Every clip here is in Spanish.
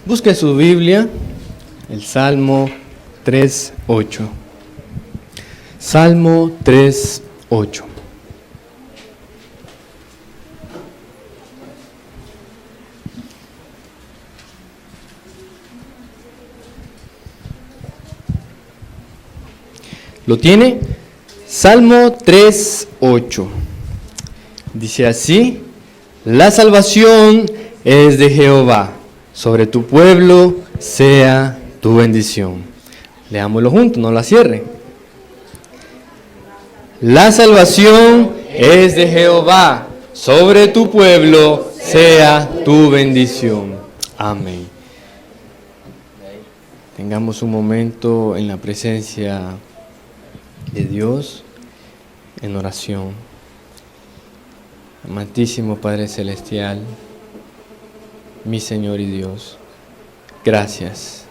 Busque su Biblia, el Salmo 3:8. Salmo 3:8. ¿Lo tiene? Salmo 3:8. Dice así: la salvación es de Jehová, sobre tu pueblo sea tu bendición. Leámoslo juntos, no la cierre. La salvación es de Jehová, sobre tu pueblo sea tu bendición. Amén. Tengamos un momento en la presencia de Dios en oración. Amantísimo Padre Celestial, mi Señor y Dios, gracias.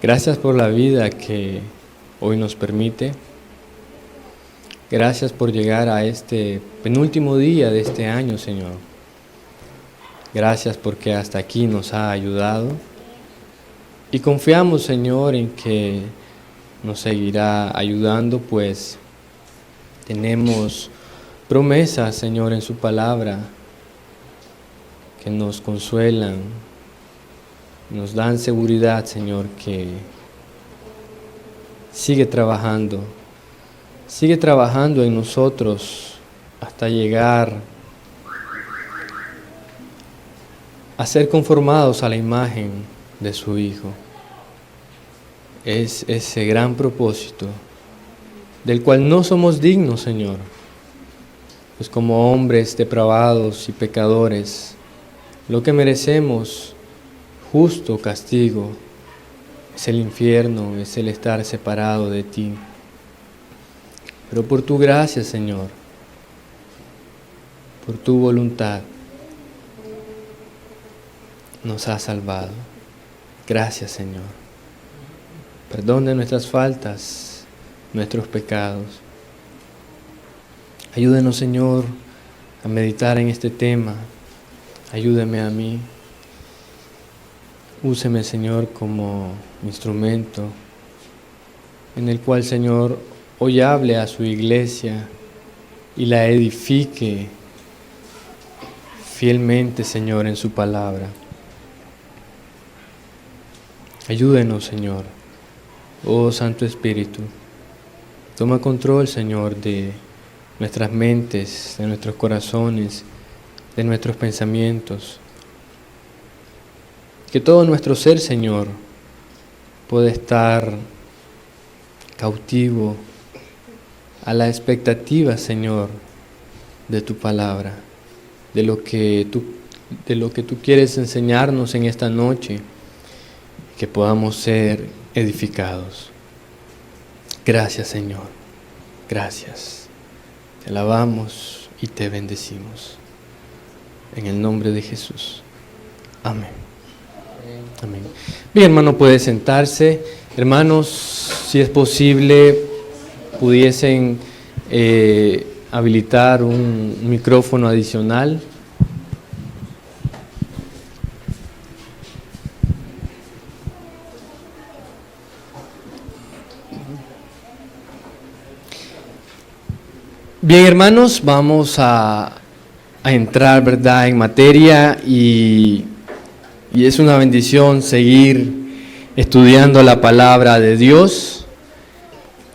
Gracias por la vida que hoy nos permite. Gracias por llegar a este penúltimo día de este año, Señor. Gracias porque hasta aquí nos ha ayudado. Y confiamos, Señor, en que nos seguirá ayudando, pues tenemos promesas, Señor, en su palabra que nos consuelan, nos dan seguridad, Señor, que sigue trabajando en nosotros hasta llegar a ser conformados a la imagen de su Hijo. Es ese gran propósito del cual no somos dignos, Señor, pues como hombres depravados y pecadores, lo que merecemos, justo castigo, es el infierno, es el estar separado de ti. Pero por tu gracia, Señor, por tu voluntad, nos has salvado. Gracias, Señor. Perdone nuestras faltas, nuestros pecados. Ayúdenos, Señor, a meditar en este tema. Ayúdeme a mí. Úseme, Señor, como instrumento en el cual, Señor, hoy hable a su iglesia y la edifique fielmente, Señor, en su palabra. Ayúdenos, Señor. Oh Santo Espíritu, toma control, Señor, de nuestras mentes, de nuestros corazones, de nuestros pensamientos. Que todo nuestro ser, Señor, pueda estar cautivo a la expectativa, Señor, de tu palabra, de lo que tú quieres enseñarnos en esta noche, que podamos ser edificados. Gracias, Señor. Gracias. Te alabamos y te bendecimos. En el nombre de Jesús. Amén. Amén. Bien, hermano, puede sentarse. Hermanos, si es posible, pudiesen habilitar un micrófono adicional. Bien, hermanos, vamos a entrar, ¿verdad?, en materia y es una bendición seguir estudiando la palabra de Dios.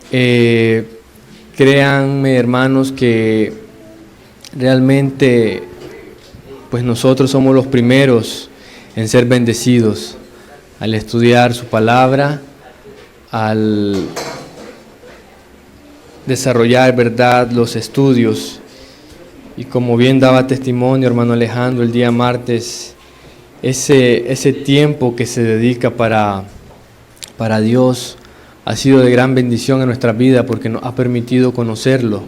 Créanme, hermanos, que realmente pues nosotros somos los primeros en ser bendecidos al estudiar su palabra, al desarrollar, ¿verdad?, los estudios. Y como bien daba testimonio hermano Alejandro el día martes, ese tiempo que se dedica para Dios ha sido de gran bendición en nuestra vida, porque nos ha permitido conocerlo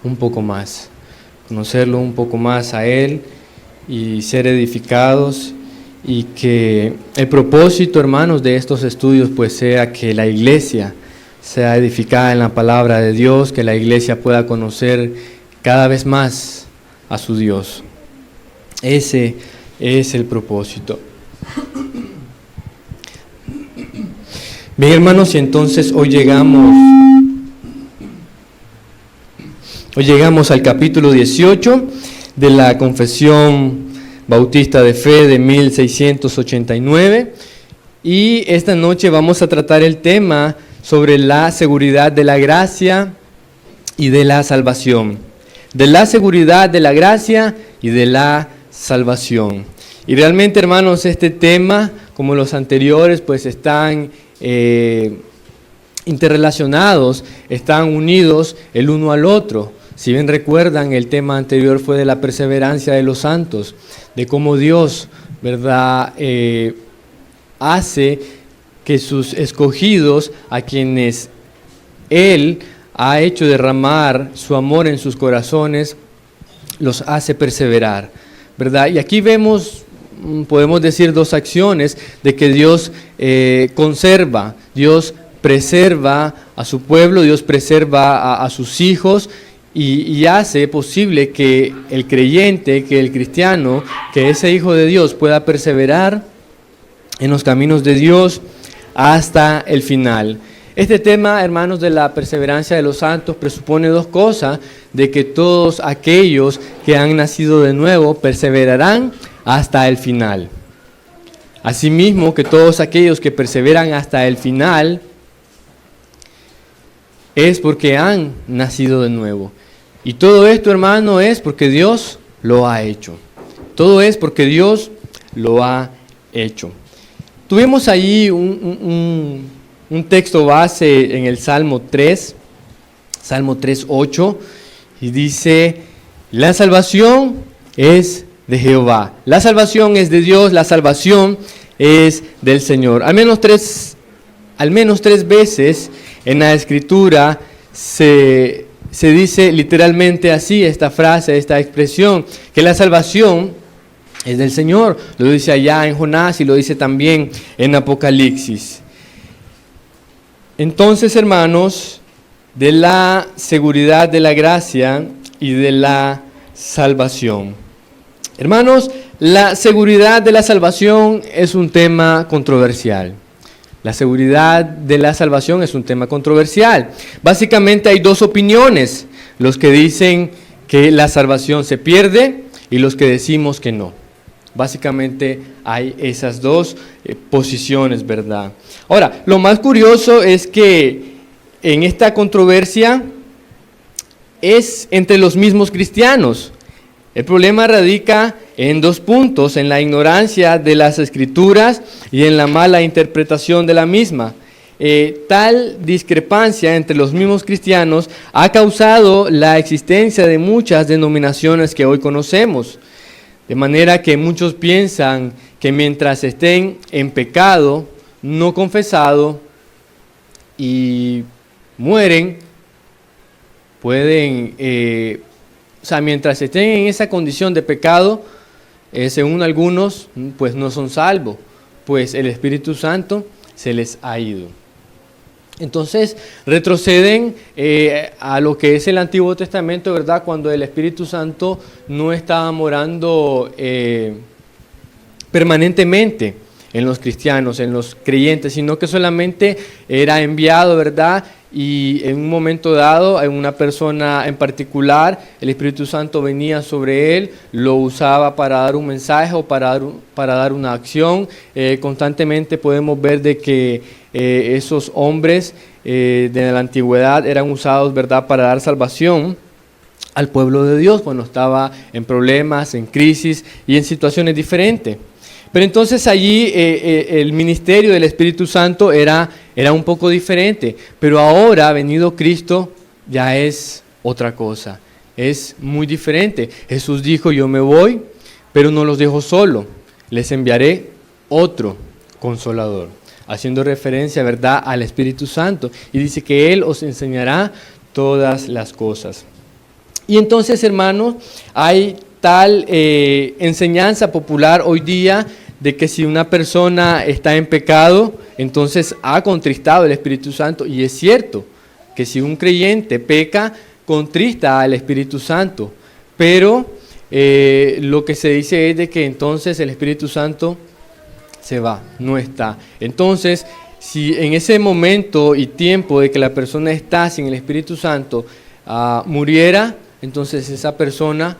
un poco más a Él y ser edificados, y que el propósito, hermanos, de estos estudios pues sea que la iglesia sea edificada en la palabra de Dios, que la iglesia pueda conocer cada vez más a su Dios. Ese es el propósito. Bien, hermanos, y entonces hoy llegamos al capítulo 18 de la Confesión Bautista de Fe de 1689, y esta noche vamos a tratar el tema sobre la seguridad de la gracia y de la salvación. De la seguridad de la gracia y de la salvación. Y realmente, hermanos, este tema, como los anteriores, pues están interrelacionados, están unidos el uno al otro. Si bien recuerdan, el tema anterior fue de la perseverancia de los santos, de cómo Dios, ¿verdad?, hace que sus escogidos, a quienes Él ha hecho derramar su amor en sus corazones, los hace perseverar, ¿verdad? Y aquí vemos, podemos decir, dos acciones de que Dios conserva, Dios preserva a su pueblo, Dios preserva a sus hijos y hace posible que el creyente, que el cristiano, que ese hijo de Dios pueda perseverar en los caminos de Dios hasta el final. Este tema, hermanos, de la perseverancia de los santos presupone dos cosas: de que todos aquellos que han nacido de nuevo perseverarán hasta el final. Asimismo, que todos aquellos que perseveran hasta el final es porque han nacido de nuevo. Y todo esto, hermano, es porque Dios lo ha hecho. Todo es porque Dios lo ha hecho. Tuvimos allí un texto base en el Salmo 3, Salmo 3:8, y dice: la salvación es de Jehová. La salvación es de Dios, la salvación es del Señor. Al menos tres veces en la Escritura se dice literalmente así esta frase, esta expresión, que la salvación es del Señor. Lo dice allá en Jonás y lo dice también en Apocalipsis. Entonces, hermanos, de la seguridad de la gracia y de la salvación. Hermanos, la seguridad de la salvación es un tema controversial. La seguridad de la salvación es un tema controversial. Básicamente hay dos opiniones: los que dicen que la salvación se pierde y los que decimos que no. Básicamente hay esas dos posiciones, ¿verdad? Ahora, lo más curioso es que en esta controversia es entre los mismos cristianos. El problema radica en dos puntos: en la ignorancia de las Escrituras y en la mala interpretación de la misma. Tal discrepancia entre los mismos cristianos ha causado la existencia de muchas denominaciones que hoy conocemos. De manera que muchos piensan que mientras estén en pecado no confesado y mueren, pueden, mientras estén en esa condición de pecado, según algunos, pues no son salvos, pues el Espíritu Santo se les ha ido. Entonces retroceden a lo que es el Antiguo Testamento, ¿verdad? Cuando el Espíritu Santo no estaba morando permanentemente en los cristianos, en los creyentes, sino que solamente era enviado, ¿verdad? Y en un momento dado, en una persona en particular, el Espíritu Santo venía sobre él, lo usaba para dar un mensaje o para dar una acción. Constantemente podemos ver de que esos hombres de la antigüedad eran usados, ¿verdad?, para dar salvación al pueblo de Dios cuando estaba en problemas, en crisis y en situaciones diferentes. Pero entonces allí el ministerio del Espíritu Santo era un poco diferente, pero ahora, venido Cristo, ya es otra cosa, es muy diferente. Jesús dijo: yo me voy, pero no los dejo solo, les enviaré otro Consolador, haciendo referencia, ¿verdad?, al Espíritu Santo, y dice que Él os enseñará todas las cosas. Y entonces, hermanos, hay tal enseñanza popular hoy día de que si una persona está en pecado, entonces ha contristado el Espíritu Santo. Y es cierto que si un creyente peca, contrista al Espíritu Santo. Pero lo que se dice es de que entonces el Espíritu Santo se va, no está. Entonces, Si en ese momento y tiempo de que la persona está sin el Espíritu Santo muriera, entonces esa persona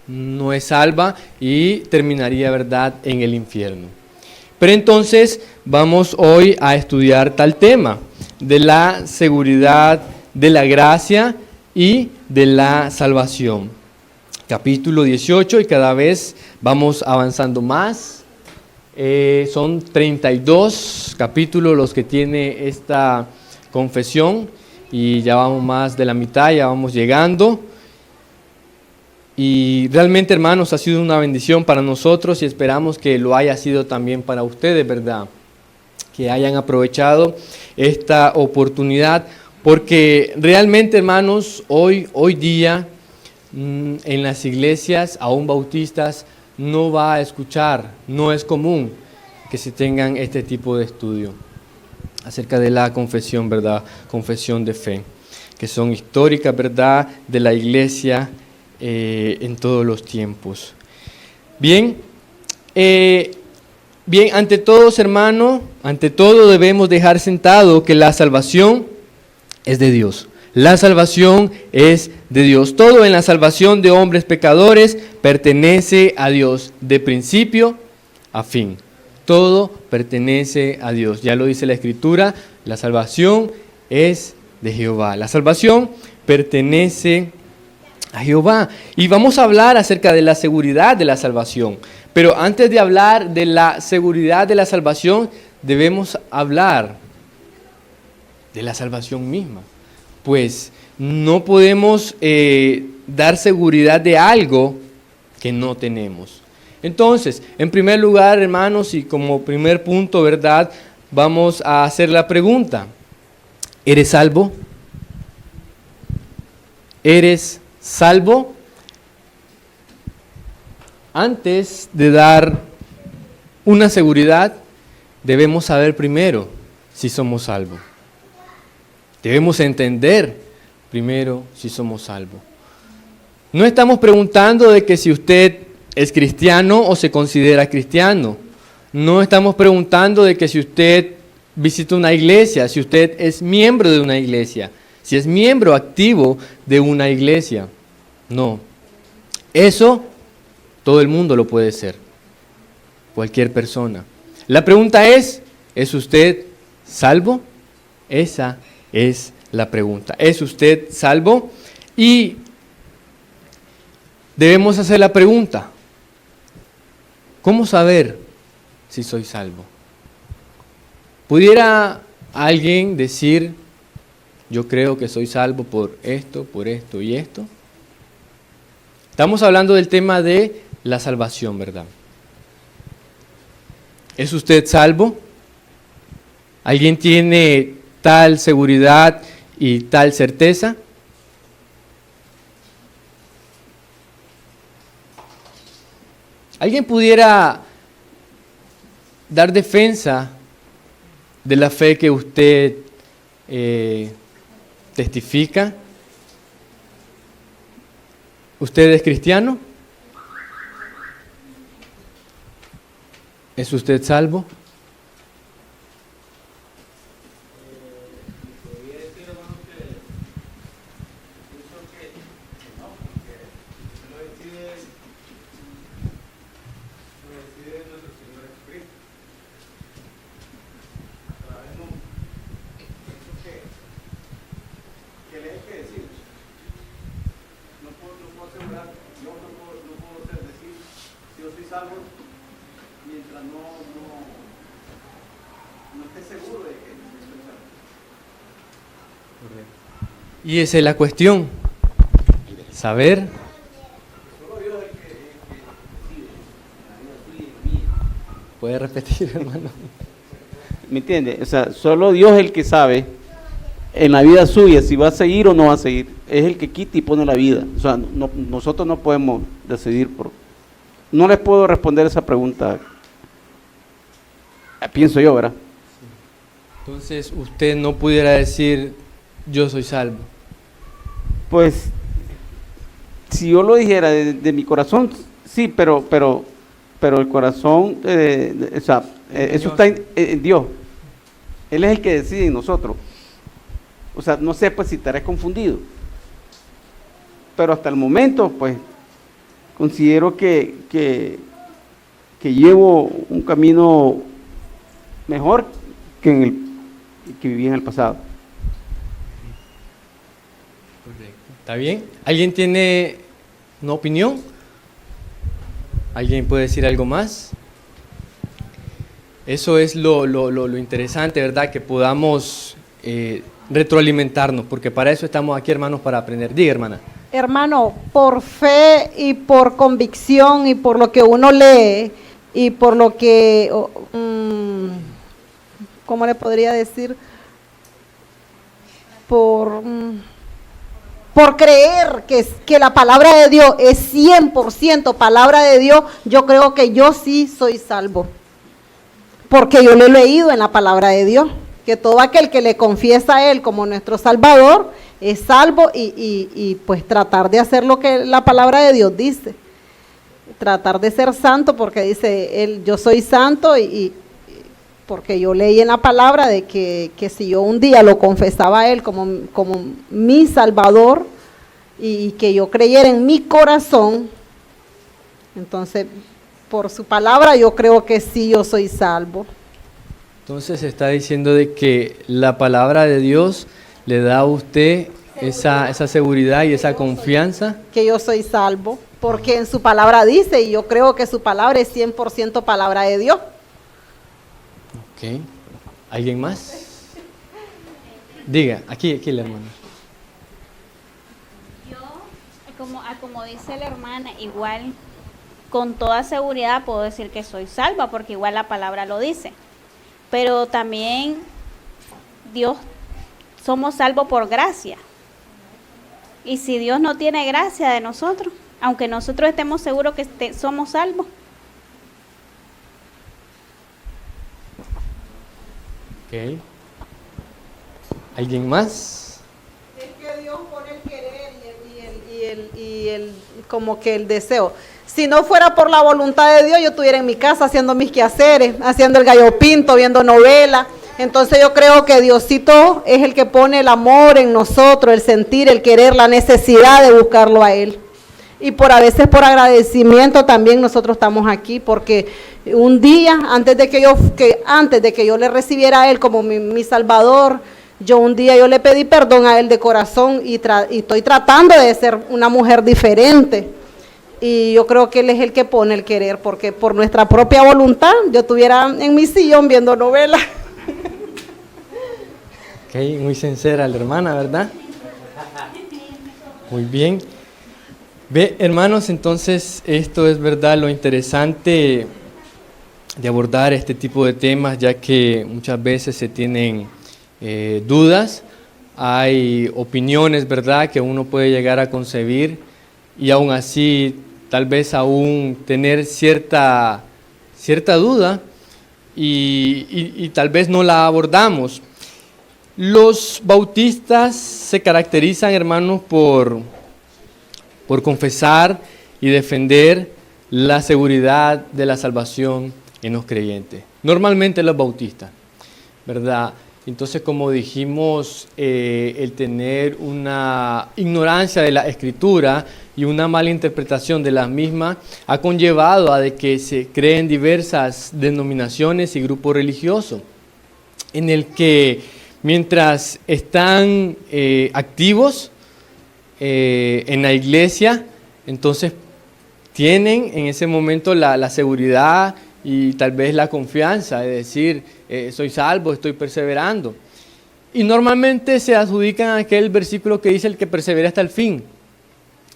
no es salva y terminaría, ¿verdad?, en el infierno. Pero entonces vamos hoy a estudiar tal tema de la seguridad, de la gracia y de la salvación. Capítulo 18, y cada vez vamos avanzando más. Son 32 capítulos los que tiene esta confesión y ya vamos más de la mitad, ya vamos llegando. Y realmente, hermanos, ha sido una bendición para nosotros y esperamos que lo haya sido también para ustedes, ¿verdad? Que hayan aprovechado esta oportunidad, porque realmente, hermanos, hoy día en las iglesias, aún bautistas, no va a escuchar, no es común que se tengan este tipo de estudio acerca de la confesión, ¿verdad? Confesión de fe, que son históricas, ¿verdad?, de la iglesia en todos los tiempos. Bien, ante todos, hermano, ante todo debemos dejar sentado que la salvación es de Dios. La salvación es de Dios. Todo en la salvación de hombres pecadores pertenece a Dios, de principio a fin. Todo pertenece a Dios. Ya lo dice la Escritura, la salvación es de Jehová. La salvación pertenece a Jehová. Y vamos a hablar acerca de la seguridad de la salvación. Pero antes de hablar de la seguridad de la salvación, debemos hablar de la salvación misma. Pues no podemos dar seguridad de algo que no tenemos. Entonces, en primer lugar, hermanos, y como primer punto, ¿verdad?, vamos a hacer la pregunta: ¿eres salvo? ¿Eres salvo? Antes de dar una seguridad, debemos saber primero si somos salvos. Debemos entender primero si somos salvos. No estamos preguntando de que si usted es cristiano o se considera cristiano. No estamos preguntando de que si usted visita una iglesia, si usted es miembro de una iglesia, si es miembro activo de una iglesia. No. Eso todo el mundo lo puede ser. Cualquier persona. La pregunta ¿es usted salvo? Esa es la pregunta. ¿Es usted salvo? Y debemos hacer la pregunta: ¿cómo saber si soy salvo? ¿Pudiera alguien decir: yo creo que soy salvo por esto y esto? Estamos hablando del tema de la salvación, ¿verdad? ¿Es usted salvo? ¿Alguien tiene tal seguridad y tal certeza? ¿Alguien pudiera dar defensa de la fe que usted testifica? ¿Usted es cristiano? ¿Es usted salvo? Y esa es la cuestión, saber. ¿Puede repetir, hermano? ¿Me entiende? O sea, solo Dios es el que sabe en la vida suya si va a seguir o no va a seguir. Es el que quita y pone la vida. O sea, nosotros no podemos decidir por... No les puedo responder esa pregunta, pienso yo, ¿verdad? Entonces, usted no pudiera decir: yo soy salvo. Pues, si yo lo dijera de mi corazón, sí, pero el corazón, o sea, eso está en Dios. Él es el que decide en nosotros. O sea, no sé pues si estaré confundido. Pero hasta el momento, pues, considero que llevo un camino mejor que viví en el pasado. Correcto. ¿Está bien? ¿Alguien tiene una opinión? ¿Alguien puede decir algo más? Eso es lo interesante, ¿verdad? Que podamos retroalimentarnos, porque para eso estamos aquí, hermanos, para aprender. Diga, hermana. Hermano, por fe y por convicción y por lo que uno lee y por lo que, ¿cómo le podría decir? Por creer que la palabra de Dios es 100% palabra de Dios, yo creo que yo sí soy salvo. Porque yo lo he leído en la palabra de Dios, que todo aquel que le confiesa a Él como nuestro Salvador es salvo y pues tratar de hacer lo que la palabra de Dios dice. Tratar de ser santo porque dice Él, yo soy santo y porque yo leí en la palabra de que si yo un día lo confesaba a Él como mi Salvador y que yo creyera en mi corazón, entonces por su palabra yo creo que sí yo soy salvo. Entonces está diciendo de que la palabra de Dios le da a usted esa seguridad y esa confianza. Que yo soy salvo, porque en su palabra dice, y yo creo que su palabra es 100% palabra de Dios. Ok. ¿Alguien más? Diga, aquí la hermana. Yo, como dice la hermana, igual con toda seguridad puedo decir que soy salva, porque igual la palabra lo dice. Pero también Dios, somos salvos por gracia. Y si Dios no tiene gracia de nosotros, aunque nosotros estemos seguros que somos salvos. Ok. ¿Alguien más? Es que Dios pone el querer y el como que el deseo. Si no fuera por la voluntad de Dios, yo estuviera en mi casa haciendo mis quehaceres, haciendo el gallo pinto, viendo novelas. Entonces yo creo que Diosito es el que pone el amor en nosotros, el sentir, el querer, la necesidad de buscarlo a Él. Y a veces por agradecimiento también nosotros estamos aquí, porque un día, antes de que yo le recibiera a Él como mi Salvador, yo le pedí perdón a Él de corazón y estoy tratando de ser una mujer diferente. Y yo creo que Él es el que pone el querer, porque por nuestra propia voluntad yo estuviera en mi sillón viendo novelas. Ok, muy sincera la hermana, ¿verdad? Muy bien. Ve, hermanos, entonces esto es verdad lo interesante de abordar este tipo de temas, ya que muchas veces se tienen dudas, hay opiniones, ¿verdad?, que uno puede llegar a concebir y aún así tal vez aún tener cierta duda y tal vez no la abordamos. Los bautistas se caracterizan, hermanos, por confesar y defender la seguridad de la salvación en los creyentes. Normalmente los bautistas, ¿verdad? Entonces, como dijimos, el tener una ignorancia de la Escritura y una mala interpretación de las mismas ha conllevado a de que se creen diversas denominaciones y grupos religiosos, en el que mientras están activos en la iglesia, entonces tienen en ese momento la seguridad y tal vez la confianza de decir, soy salvo, estoy perseverando. Y normalmente se adjudican a aquel versículo que dice, el que persevera hasta el fin,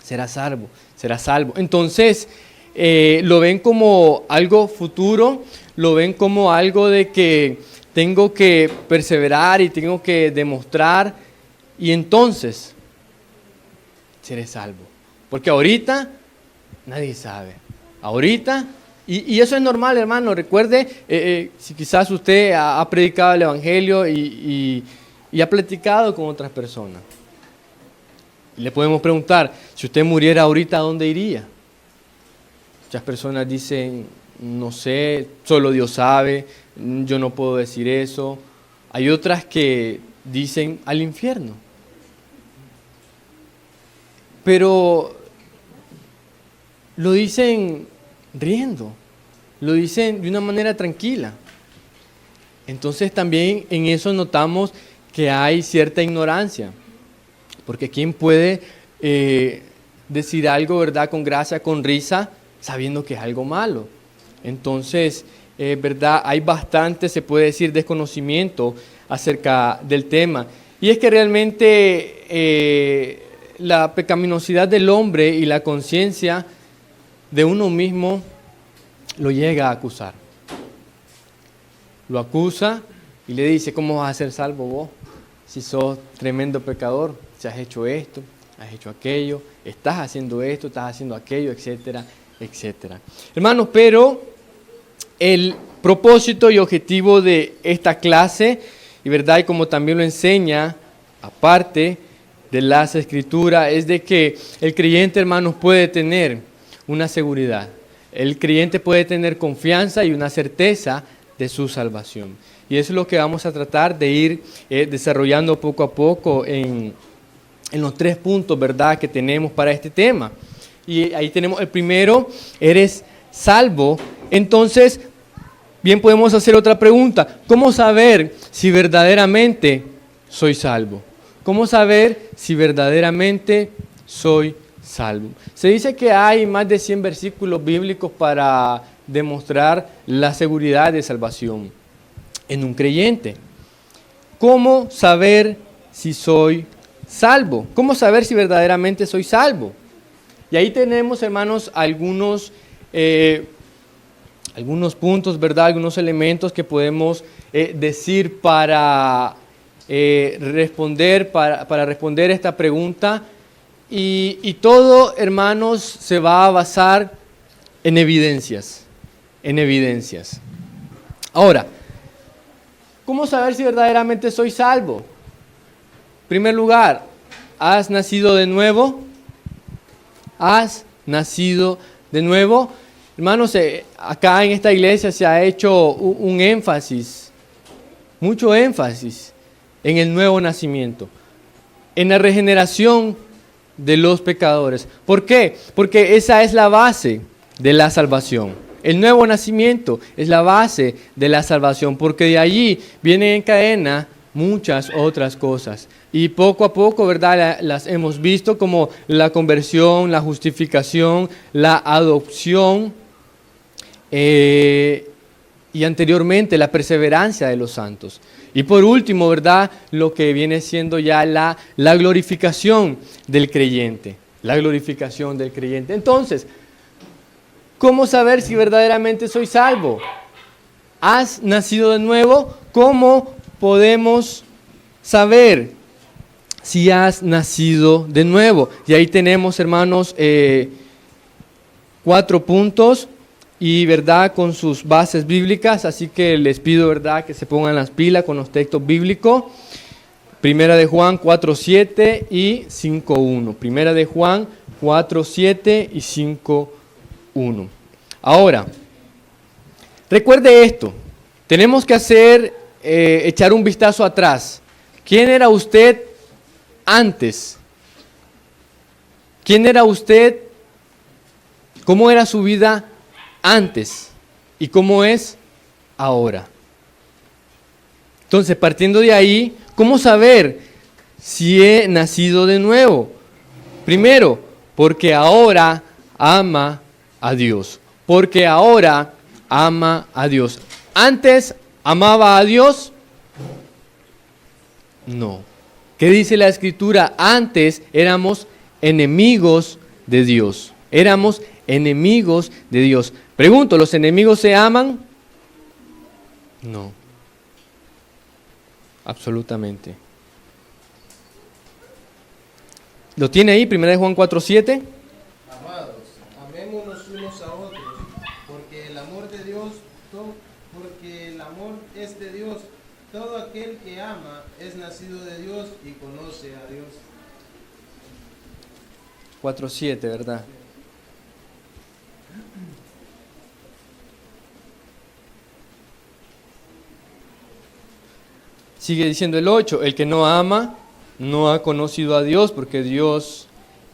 será salvo, será salvo. Entonces, lo ven como algo futuro, lo ven como algo de que tengo que perseverar y tengo que demostrar, y entonces seré salvo. Porque ahorita nadie sabe. Ahorita, y eso es normal, hermano. Recuerde, si quizás usted ha predicado el Evangelio y ha platicado con otras personas. Y le podemos preguntar, si usted muriera ahorita, ¿a dónde iría? Muchas personas dicen, no sé, solo Dios sabe, yo no puedo decir eso. Hay otras que dicen al infierno. Pero lo dicen riendo, lo dicen de una manera tranquila. Entonces también en eso notamos que hay cierta ignorancia, porque ¿quién puede decir algo, verdad, con gracia, con risa, sabiendo que es algo malo? Entonces, verdad, hay bastante, se puede decir, desconocimiento acerca del tema. Y es que realmente la pecaminosidad del hombre y la conciencia de uno mismo lo llega a acusar. Lo acusa y le dice: ¿cómo vas a ser salvo vos? Si sos tremendo pecador, si has hecho esto, has hecho aquello, estás haciendo esto, estás haciendo aquello, etcétera, etcétera. Hermanos, pero el propósito y objetivo de esta clase, y verdad, y como también lo enseña, aparte de las Escrituras, es de que el creyente, hermanos, puede tener una seguridad. El creyente puede tener confianza y una certeza de su salvación. Y eso es lo que vamos a tratar de ir desarrollando poco a poco en los 3 puntos, ¿verdad?, que tenemos para este tema. Y ahí tenemos el primero: eres salvo. Entonces, bien, podemos hacer otra pregunta: ¿cómo saber si verdaderamente soy salvo? ¿Cómo saber si verdaderamente soy salvo? Se dice que hay más de 100 versículos bíblicos para demostrar la seguridad de salvación en un creyente. ¿Cómo saber si soy salvo? ¿Cómo saber si verdaderamente soy salvo? Y ahí tenemos, hermanos, algunos puntos, ¿verdad? Algunos elementos que podemos decir para responder esta pregunta. Y todo, hermanos, se va a basar en evidencias. Ahora, ¿cómo saber si verdaderamente soy salvo? En primer lugar, ¿has nacido de nuevo? ¿Has nacido de nuevo? Hermanos, acá en esta iglesia se ha hecho un énfasis, mucho énfasis en el nuevo nacimiento, en la regeneración de los pecadores. ¿Por qué? Porque esa es la base de la salvación. El nuevo nacimiento es la base de la salvación, porque de allí vienen en cadena muchas otras cosas. Y poco a poco, ¿verdad?, las hemos visto, como la conversión, la justificación, la adopción y anteriormente la perseverancia de los santos. Y por último, ¿verdad?, lo que viene siendo ya la glorificación del creyente. La glorificación del creyente. Entonces, ¿cómo saber si verdaderamente soy salvo? ¿Has nacido de nuevo? ¿Cómo podemos saber si has nacido de nuevo? Y ahí tenemos, hermanos, 4 puntos y, verdad, con sus bases bíblicas. Así que les pido, verdad, que se pongan las pilas con los textos bíblicos. Primera de Juan 4:7 y 5:1. Primera de Juan 4:7 y 5:1. Ahora, recuerde esto, tenemos que echar un vistazo atrás. ¿Quién era usted antes? ¿Quién era usted? ¿Cómo era su vida antes? ¿Y cómo es ahora? Entonces, partiendo de ahí, ¿cómo saber si he nacido de nuevo? Primero, porque ahora ama a Dios. Porque ahora ama a Dios. ¿Antes amaba a Dios? No. ¿Qué dice la Escritura? Antes éramos enemigos de Dios. Éramos enemigos de Dios. Pregunto, ¿los enemigos se aman? No. Absolutamente. ¿Lo tiene ahí? 1 Juan 4:7. Amados, amémonos unos a otros, porque el amor es de Dios. Todo aquel que ama es nacido de Dios y conoce a Dios. 4:7, ¿verdad? Sigue diciendo el 8, el que no ama no ha conocido a Dios, porque Dios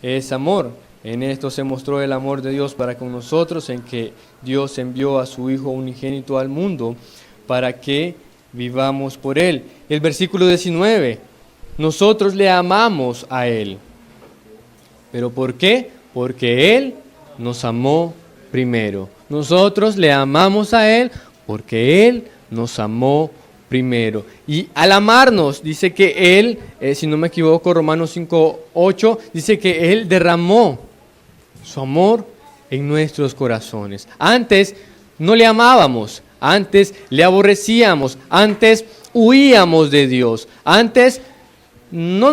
es amor. En esto se mostró el amor de Dios para con nosotros, en que Dios envió a su Hijo unigénito al mundo para que vivamos por Él. El versículo 19, nosotros le amamos a Él. ¿Pero por qué? Porque Él nos amó primero. Nosotros le amamos a Él porque Él nos amó primero. Y al amarnos, dice que Él, si no me equivoco, Romanos 5:8, dice que Él derramó su amor en nuestros corazones. Antes no le amábamos, antes le aborrecíamos, antes huíamos de Dios, antes no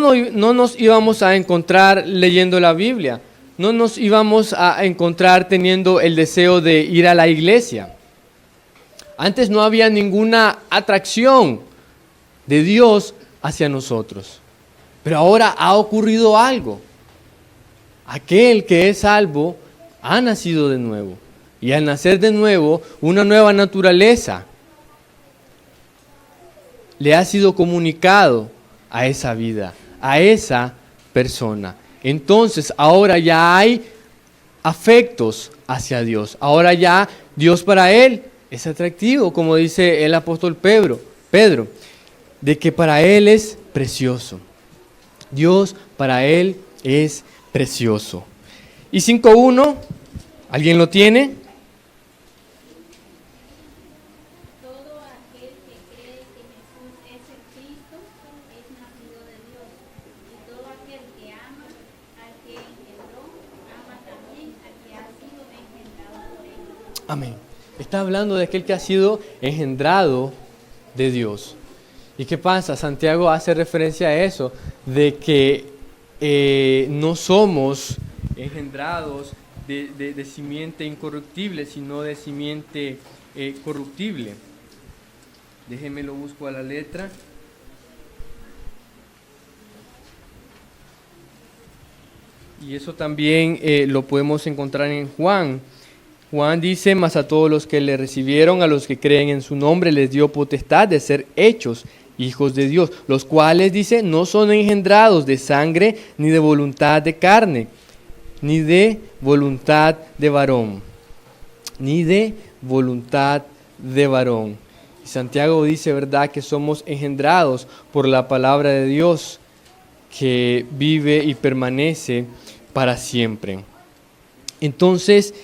nos íbamos a encontrar leyendo la Biblia, no nos íbamos a encontrar teniendo el deseo de ir a la iglesia. Antes no había ninguna atracción de Dios hacia nosotros. Pero ahora ha ocurrido algo. Aquel que es salvo ha nacido de nuevo. Y al nacer de nuevo, una nueva naturaleza le ha sido comunicado a esa vida, a esa persona. Entonces ahora ya hay afectos hacia Dios. Ahora ya Dios para él es atractivo, como dice el apóstol Pedro, de que para él es precioso. Dios para él es precioso. Y 5.1, ¿alguien lo tiene? Todo aquel que cree que Jesús es el Cristo es nacido de Dios. Y todo aquel que ama al que engendró, ama también al que ha sido engendrado por él. Amén. Está hablando de aquel que ha sido engendrado de Dios. ¿Y qué pasa? Santiago hace referencia a eso, de que no somos engendrados de simiente incorruptible, sino de simiente corruptible. Déjenme lo busco a la letra. Y eso también lo podemos encontrar en Juan. Juan dice, mas a todos los que le recibieron, a los que creen en su nombre, les dio potestad de ser hechos hijos de Dios, los cuales, dice, no son engendrados de sangre, ni de voluntad de carne, ni de voluntad de varón, ni de voluntad de varón. Y Santiago dice, ¿verdad?, que somos engendrados por la palabra de Dios, que vive y permanece para siempre. Entonces,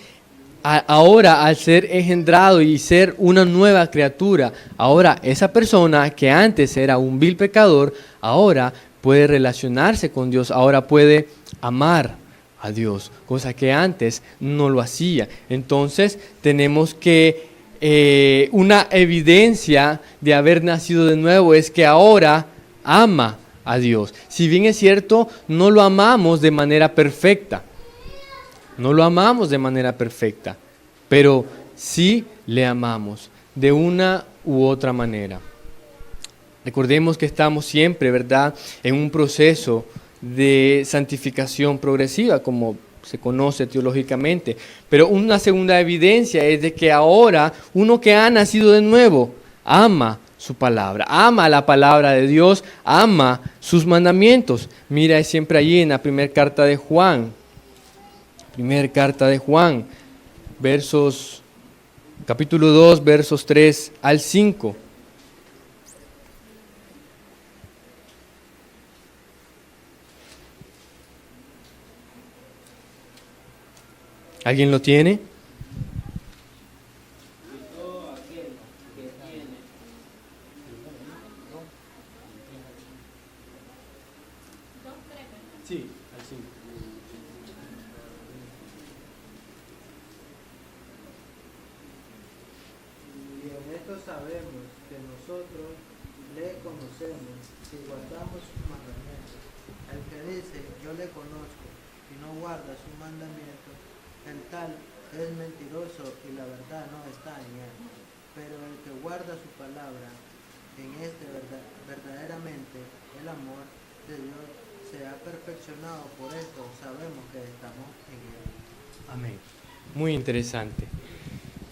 ahora, al ser engendrado y ser una nueva criatura, ahora esa persona que antes era un vil pecador, ahora puede relacionarse con Dios, ahora puede amar a Dios, cosa que antes no lo hacía. Entonces tenemos que una evidencia de haber nacido de nuevo es que ahora ama a Dios. Si bien es cierto, no lo amamos de manera perfecta. No lo amamos de manera perfecta, pero sí le amamos de una u otra manera. Recordemos que estamos siempre, ¿verdad?, en un proceso de santificación progresiva, como se conoce teológicamente. Pero una segunda evidencia es de que ahora uno que ha nacido de nuevo ama su palabra, ama la palabra de Dios, ama sus mandamientos. Mira, es siempre allí en la primera carta de Juan. Primera carta de Juan, capítulo 2, versos 3 al 5. ¿Alguien lo tiene? Sí, al 5. Y en esto sabemos que nosotros le conocemos si guardamos sus mandamientos. El que dice, yo le conozco, y no guarda sus mandamientos, el tal es mentiroso y la verdad no está en él. Pero el que guarda su palabra, en verdaderamente el amor de Dios se ha perfeccionado. Por esto sabemos que estamos en él. Amén. Muy interesante.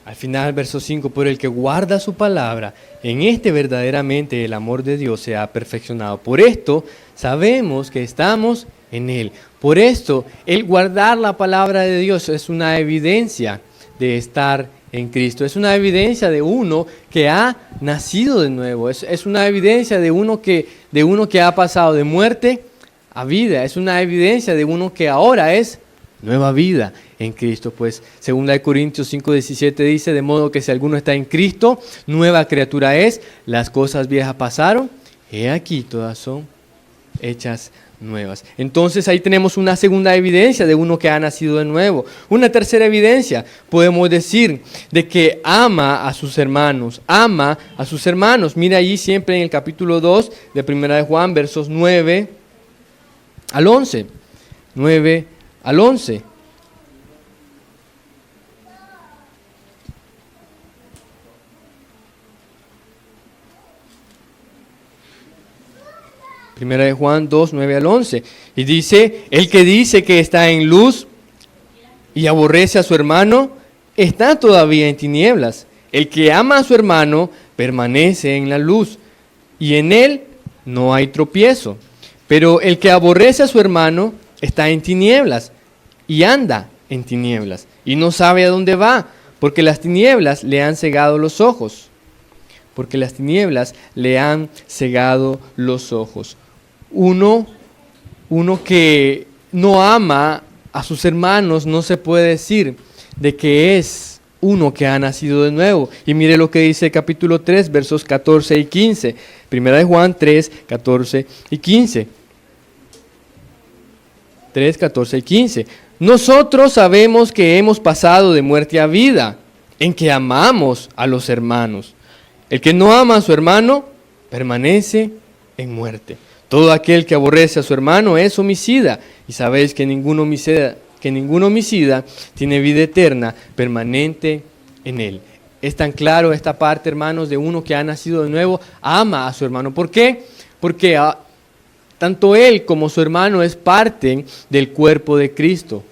Al final, verso 5, por el que guarda su palabra, en este verdaderamente el amor de Dios se ha perfeccionado. Por esto sabemos que estamos en Él. Por esto, el guardar la palabra de Dios es una evidencia de estar en Cristo. Es una evidencia de uno que ha nacido de nuevo. Es una evidencia de uno que ha pasado de muerte a vida. Es una evidencia de uno que ahora es nueva vida en Cristo. Pues 2 Corintios 5:17 dice, de modo que si alguno está en Cristo, nueva criatura es, las cosas viejas pasaron, he aquí todas son hechas nuevas. Entonces ahí tenemos una segunda evidencia de uno que ha nacido de nuevo. Una tercera evidencia, podemos decir, de que ama a sus hermanos, ama a sus hermanos. Mira allí siempre en el capítulo 2 de Primera de Juan, versos 9 al 11. 9 al 11. Primera de Juan 2, 9 al 11. Y dice, el que dice que está en luz y aborrece a su hermano, está todavía en tinieblas. El que ama a su hermano permanece en la luz, y en él no hay tropiezo. Pero el que aborrece a su hermano está en tinieblas, y anda en tinieblas, y no sabe a dónde va, porque las tinieblas le han cegado los ojos. Porque las tinieblas le han cegado los ojos. Uno que no ama a sus hermanos no se puede decir de que es uno que ha nacido de nuevo. Y mire lo que dice el capítulo 3, versos 14 y 15. Primera de Juan 3, 14 y 15. 3, 14 y 15. Nosotros sabemos que hemos pasado de muerte a vida, en que amamos a los hermanos. El que no ama a su hermano permanece en muerte. Todo aquel que aborrece a su hermano es homicida, y sabéis que ningún homicida tiene vida eterna permanente en él. Es tan claro esta parte, hermanos, de uno que ha nacido de nuevo, ama a su hermano. ¿Por qué? Porque tanto él como su hermano es parte del cuerpo de Cristo,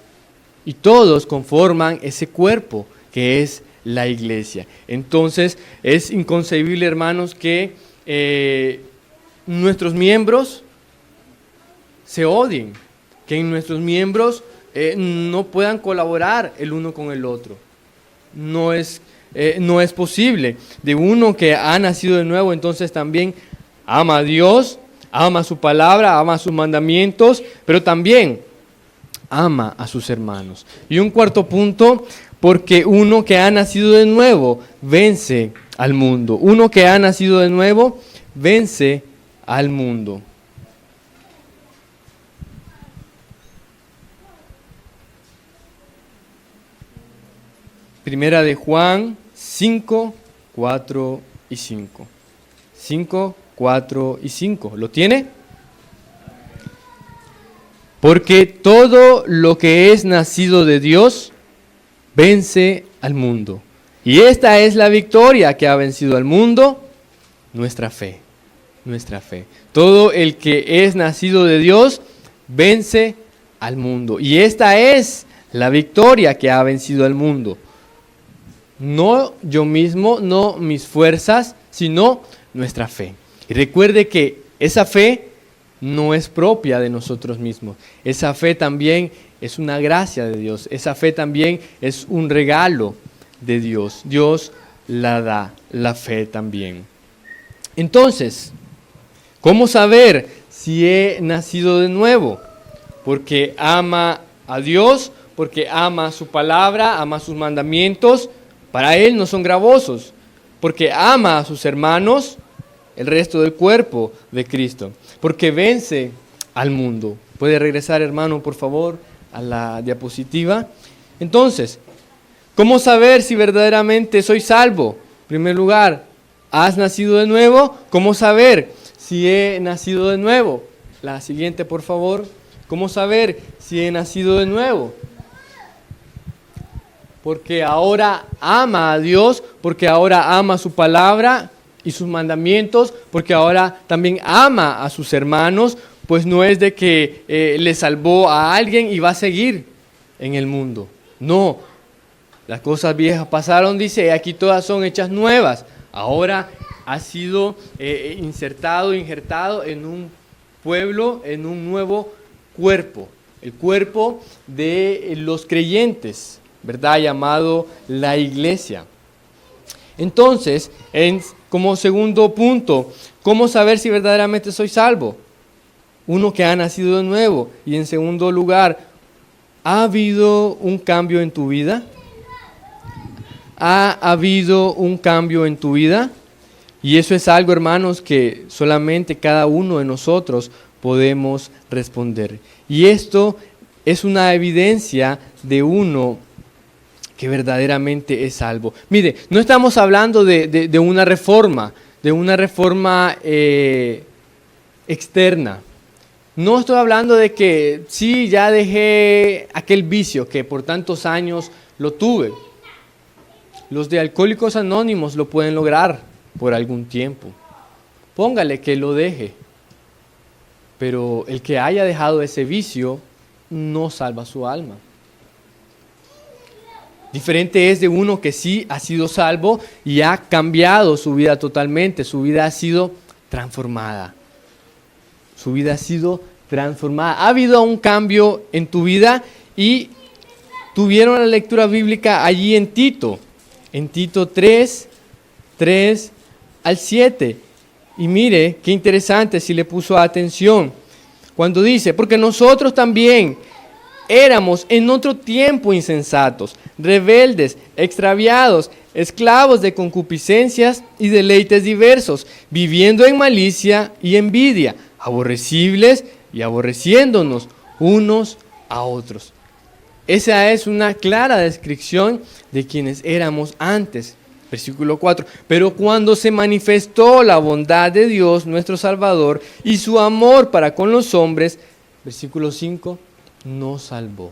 y todos conforman ese cuerpo que es la iglesia. Entonces es inconcebible, hermanos, que nuestros miembros se odien, que nuestros miembros no puedan colaborar el uno con el otro. No es posible. De uno que ha nacido de nuevo, entonces también ama a Dios, ama su palabra, ama sus mandamientos, pero también ama a sus hermanos. Y un cuarto punto, porque uno que ha nacido de nuevo vence al mundo. Uno que ha nacido de nuevo vence al mundo. Primera de Juan 5, 4 y 5. 5, 4 y 5. ¿Lo tiene? Porque todo lo que es nacido de Dios vence al mundo. Y esta es la victoria que ha vencido al mundo, nuestra fe. Nuestra fe. Todo el que es nacido de Dios vence al mundo. Y esta es la victoria que ha vencido al mundo. No yo mismo, no mis fuerzas, sino nuestra fe. Y recuerde que esa fe no es propia de nosotros mismos. Esa fe también es una gracia de Dios. Esa fe también es un regalo de Dios. Dios la da, la fe también. Entonces, ¿cómo saber si he nacido de nuevo? Porque ama a Dios, porque ama su palabra, ama sus mandamientos. Para él no son gravosos, porque ama a sus hermanos, el resto del cuerpo de Cristo, porque vence al mundo. ¿Puede regresar, hermano, por favor, a la diapositiva? Entonces, ¿cómo saber si verdaderamente soy salvo? En primer lugar, ¿has nacido de nuevo? ¿Cómo saber si he nacido de nuevo? La siguiente, por favor. ¿Cómo saber si he nacido de nuevo? Porque ahora ama a Dios, porque ahora ama su palabra y sus mandamientos, porque ahora también ama a sus hermanos, pues no es de que le salvó a alguien y va a seguir en el mundo. No, Las cosas viejas pasaron, dice, y aquí todas son hechas nuevas. Ahora ha sido injertado en un pueblo, en un nuevo cuerpo, el cuerpo de los creyentes, ¿verdad? Llamado la iglesia. Entonces, como segundo punto, ¿cómo saber si verdaderamente soy salvo? Uno que ha nacido de nuevo. Y en segundo lugar, ¿ha habido un cambio en tu vida? ¿Ha habido un cambio en tu vida? Y eso es algo, hermanos, que solamente cada uno de nosotros podemos responder. Y esto es una evidencia de uno que verdaderamente es salvo. Mire, no estamos hablando de una reforma, externa. No estoy hablando de que sí, ya dejé aquel vicio que por tantos años lo tuve. Los de Alcohólicos Anónimos lo pueden lograr por algún tiempo. Póngale que lo deje. Pero el que haya dejado ese vicio no salva su alma. Diferente es de uno que sí ha sido salvo y ha cambiado su vida totalmente. Su vida ha sido transformada. Su vida ha sido transformada. Ha habido un cambio en tu vida y tuvieron la lectura bíblica allí en Tito 3 al 7. Y mire, qué interesante si le puso atención. Cuando dice, porque nosotros también éramos en otro tiempo insensatos, rebeldes, extraviados, esclavos de concupiscencias y deleites diversos, viviendo en malicia y envidia, aborrecibles y aborreciéndonos unos a otros. Esa es una clara descripción de quienes éramos antes. Versículo 4. Pero cuando se manifestó la bondad de Dios, nuestro Salvador, y su amor para con los hombres, versículo 5, nos salvó.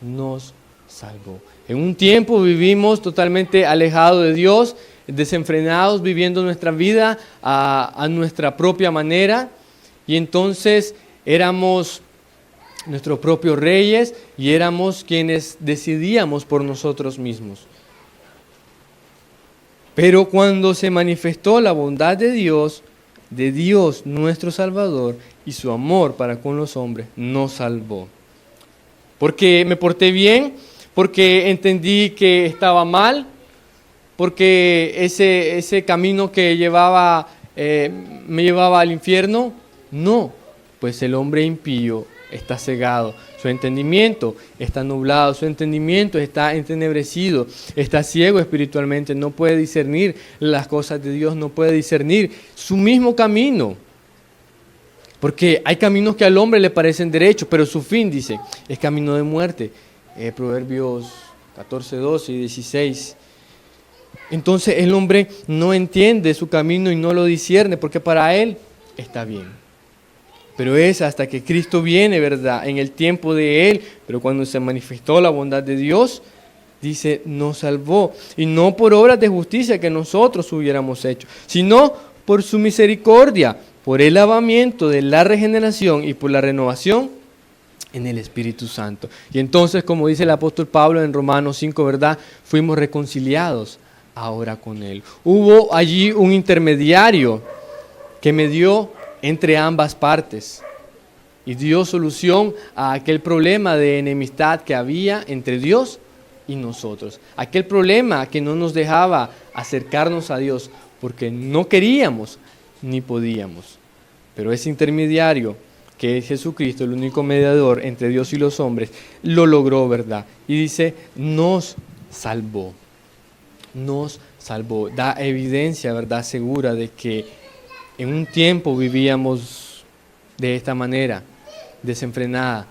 Nos salvó. En un tiempo vivimos totalmente alejados de Dios, desenfrenados, viviendo nuestra vida a nuestra propia manera, y entonces éramos nuestros propios reyes y éramos quienes decidíamos por nosotros mismos. Pero cuando se manifestó la bondad de Dios nuestro Salvador, y su amor para con los hombres, nos salvó. Porque me porté bien, porque entendí que estaba mal, porque ese camino que me llevaba al infierno. No, pues el hombre impío está cegado, su entendimiento está nublado, su entendimiento está entenebrecido, está ciego espiritualmente, no puede discernir las cosas de Dios, no puede discernir su mismo camino. Porque hay caminos que al hombre le parecen derechos, pero su fin, dice, es camino de muerte. Proverbios 14, 12 y 16. Entonces el hombre no entiende su camino y no lo discierne, porque para él está bien. Pero es hasta que Cristo viene, ¿verdad?, en el tiempo de Él, pero cuando se manifestó la bondad de Dios, dice, nos salvó. Y no por obras de justicia que nosotros hubiéramos hecho, sino por su misericordia, por el lavamiento de la regeneración y por la renovación en el Espíritu Santo. Y entonces, como dice el apóstol Pablo en Romanos 5, ¿verdad?, fuimos reconciliados ahora con Él. Hubo allí un intermediario que medió entre ambas partes y dio solución a aquel problema de enemistad que había entre Dios y nosotros. Aquel problema que no nos dejaba acercarnos a Dios porque no queríamos ni podíamos. Pero ese intermediario, que es Jesucristo, el único mediador entre Dios y los hombres, lo logró, ¿verdad? Y dice, nos salvó. Nos salvó. Da evidencia, ¿verdad?, segura de que en un tiempo vivíamos de esta manera, desenfrenada,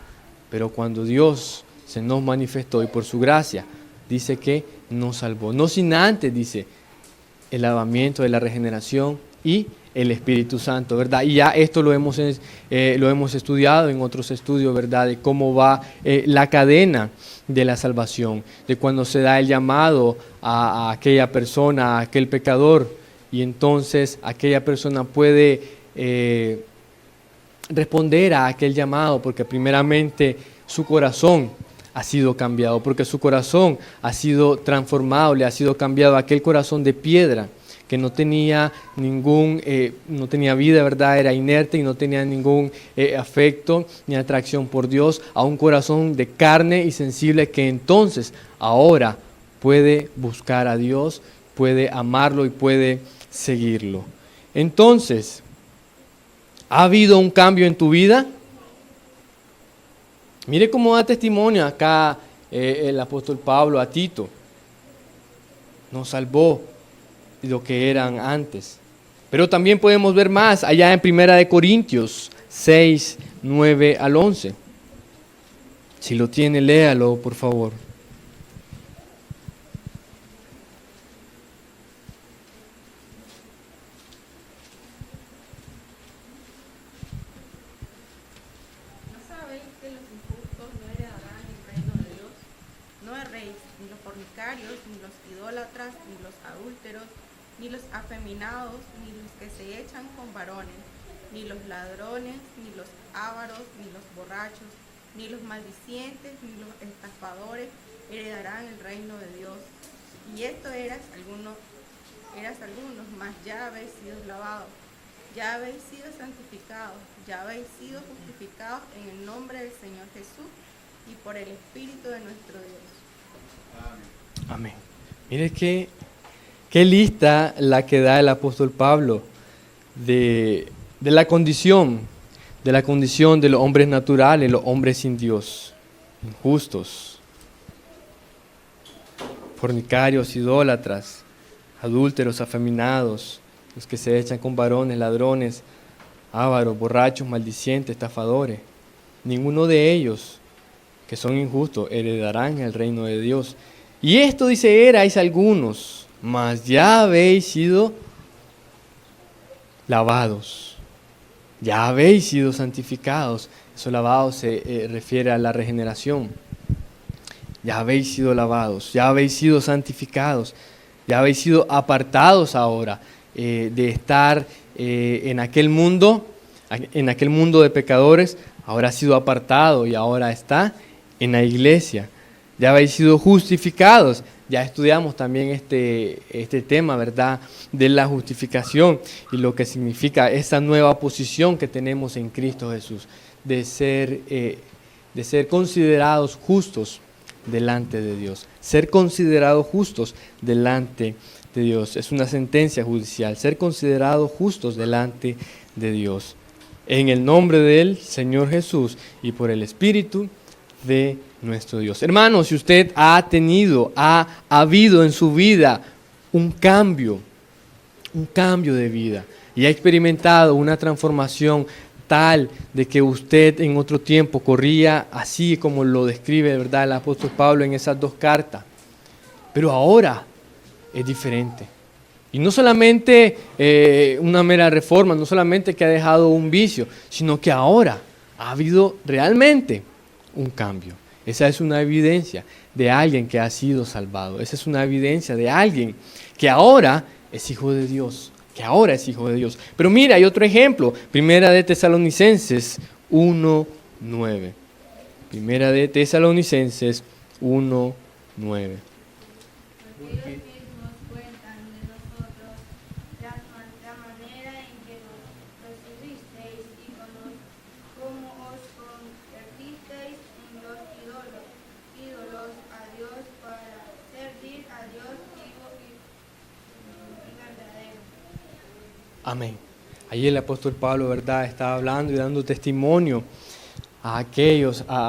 pero cuando Dios se nos manifestó y por su gracia, dice que nos salvó. No sin antes, dice, el lavamiento de la regeneración y el Espíritu Santo, ¿verdad? Y ya esto lo hemos estudiado en otros estudios, ¿verdad?, de cómo va la cadena de la salvación, de cuando se da el llamado a aquella persona, a aquel pecador, y entonces aquella persona puede responder a aquel llamado, porque primeramente su corazón ha sido cambiado, porque su corazón ha sido transformado, le ha sido cambiado aquel corazón de piedra que no tenía no tenía vida, ¿verdad? Era inerte y no tenía ningún afecto ni atracción por Dios, a un corazón de carne y sensible que entonces ahora puede buscar a Dios, puede amarlo y puede seguirlo. Entonces, ¿ha habido un cambio en tu vida? Mire cómo da testimonio acá el apóstol Pablo a Tito. Nos salvó de lo que eran antes. Pero también podemos ver más allá en 1 Corintios 6, 9 al 11. Si lo tiene, léalo, por favor. ¿No sabéis que los injustos no heredarán el reino de Dios? No erréis, ni los fornicarios, ni los idólatras, ni los adúlteros, ni los afeminados, ni los que se echan con varones, ni los ladrones, ni los ávaros, ni los borrachos, ni los maldicientes, ni los estafadores heredarán el reino de Dios. Y esto eras algunos, mas ya habéis sido lavados, ya habéis sido santificados, ya habéis sido justificados en el nombre del Señor Jesús y por el Espíritu de nuestro Dios. Amén. Mire qué lista la que da el apóstol Pablo de la condición de los hombres naturales, los hombres sin Dios, injustos, fornicarios, idólatras, adúlteros, afeminados, los que se echan con varones, ladrones, ávaros, borrachos, maldicientes, estafadores. Ninguno de ellos que son injustos heredarán el reino de Dios. Y esto dice, erais algunos, mas ya habéis sido lavados, ya habéis sido santificados. Eso lavado se refiere a la regeneración. Ya habéis sido lavados, ya habéis sido santificados, ya habéis sido apartados ahora de estar en aquel mundo de pecadores. Ahora ha sido apartado y ahora está en la iglesia. Ya habéis sido justificados. Ya estudiamos también este tema, ¿verdad?, de la justificación y lo que significa esa nueva posición que tenemos en Cristo Jesús, de ser considerados justos delante de Dios. Ser considerados justos delante de Dios. Es una sentencia judicial, ser considerados justos delante de Dios. En el nombre del Señor Jesús y por el Espíritu de nuestro Dios. Hermanos, si usted ha habido en su vida un cambio de vida y ha experimentado una transformación tal de que usted en otro tiempo corría así como lo describe, ¿verdad?, el apóstol Pablo en esas 2 cartas, pero ahora es diferente. Y no solamente una mera reforma, no solamente que ha dejado un vicio, sino que ahora ha habido realmente un cambio. Esa es una evidencia de alguien que ha sido salvado. Esa es una evidencia de alguien que ahora es hijo de Dios. Pero mira, hay otro ejemplo. Primera de Tesalonicenses 1:9. Primera de Tesalonicenses 1:9. Amén. Ahí el apóstol Pablo, ¿verdad?, estaba hablando y dando testimonio a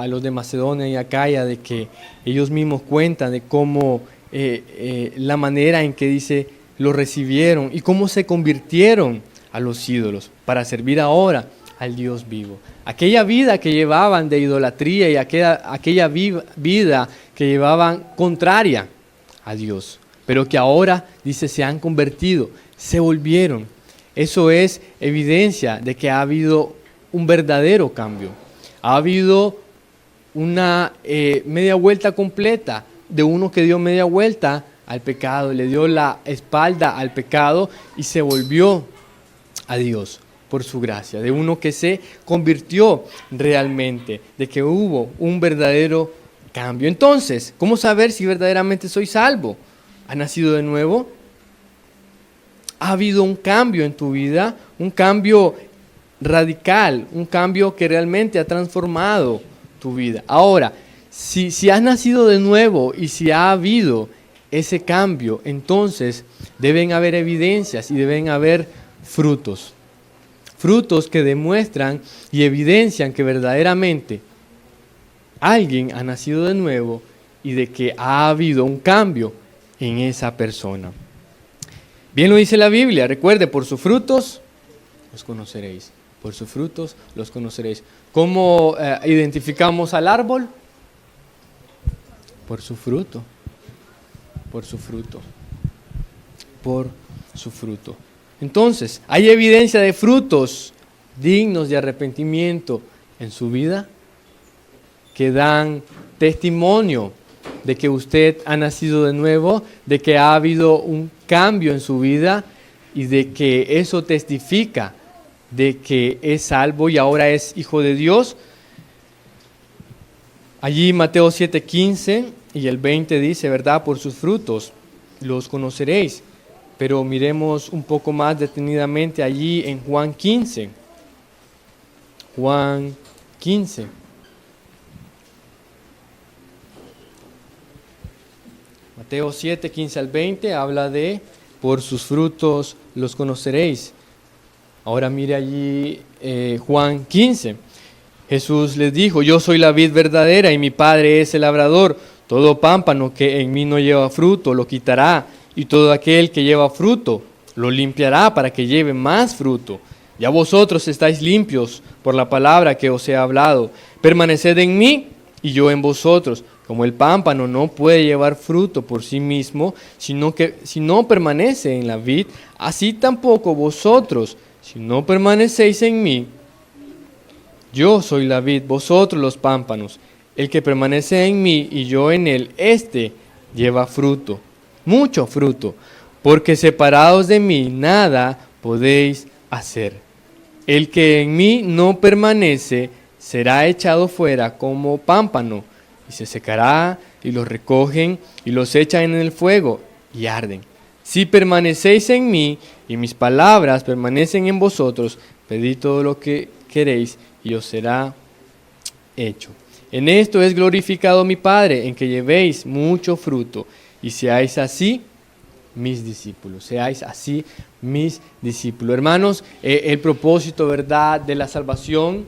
los de Macedonia y Acaya, de que ellos mismos cuentan de cómo la manera en que dice lo recibieron y cómo se convirtieron a los ídolos para servir ahora al Dios vivo. Aquella vida que llevaban de idolatría y aquella vida que llevaban contraria a Dios, pero que ahora, dice, se han convertido, se volvieron. Eso es evidencia de que ha habido un verdadero cambio. Ha habido una media vuelta completa de uno que dio media vuelta al pecado, le dio la espalda al pecado y se volvió a Dios por su gracia. De uno que se convirtió realmente, de que hubo un verdadero cambio. Entonces, ¿cómo saber si verdaderamente soy salvo? ¿Has nacido de nuevo? ¿Ha habido un cambio en tu vida? Un cambio radical, un cambio que realmente ha transformado tu vida. Ahora, si has nacido de nuevo y si ha habido ese cambio, entonces deben haber evidencias y deben haber frutos. Frutos que demuestran y evidencian que verdaderamente alguien ha nacido de nuevo y de que ha habido un cambio en esa persona. Bien lo dice la Biblia, recuerde, por sus frutos los conoceréis. Por sus frutos los conoceréis. ¿Cómo identificamos al árbol? Por su fruto. Por su fruto. Por su fruto. Entonces, ¿hay evidencia de frutos dignos de arrepentimiento en su vida? Que dan testimonio de que usted ha nacido de nuevo, de que ha habido un cambio en su vida y de que eso testifica de que es salvo y ahora es hijo de Dios. Allí Mateo 7:15 y el 20 dice, ¿verdad? Por sus frutos los conoceréis. Pero miremos un poco más detenidamente allí en Juan 15. Juan 15. Mateo 7:15 al 20 habla de por sus frutos los conoceréis. Ahora mire allí Juan 15. Jesús les dijo, yo soy la vid verdadera y mi Padre es el labrador. Todo pámpano que en mí no lleva fruto lo quitará, y todo aquel que lleva fruto lo limpiará para que lleve más fruto. Ya vosotros estáis limpios por la palabra que os he hablado. Permaneced en mí y yo en vosotros. Como el pámpano no puede llevar fruto por sí mismo, sino que si no permanece en la vid, así tampoco vosotros, si no permanecéis en mí. Yo soy la vid, vosotros los pámpanos. El que permanece en mí y yo en él, éste lleva fruto, mucho fruto, porque separados de mí nada podéis hacer. El que en mí no permanece será echado fuera como pámpano, y se secará, y los recogen, y los echan en el fuego, y arden. Si permanecéis en mí, y mis palabras permanecen en vosotros, pedid todo lo que queréis, y os será hecho. En esto es glorificado mi Padre, en que llevéis mucho fruto, y seáis así mis discípulos. Seáis así mis discípulos. Hermanos, el propósito, ¿verdad?, de la salvación,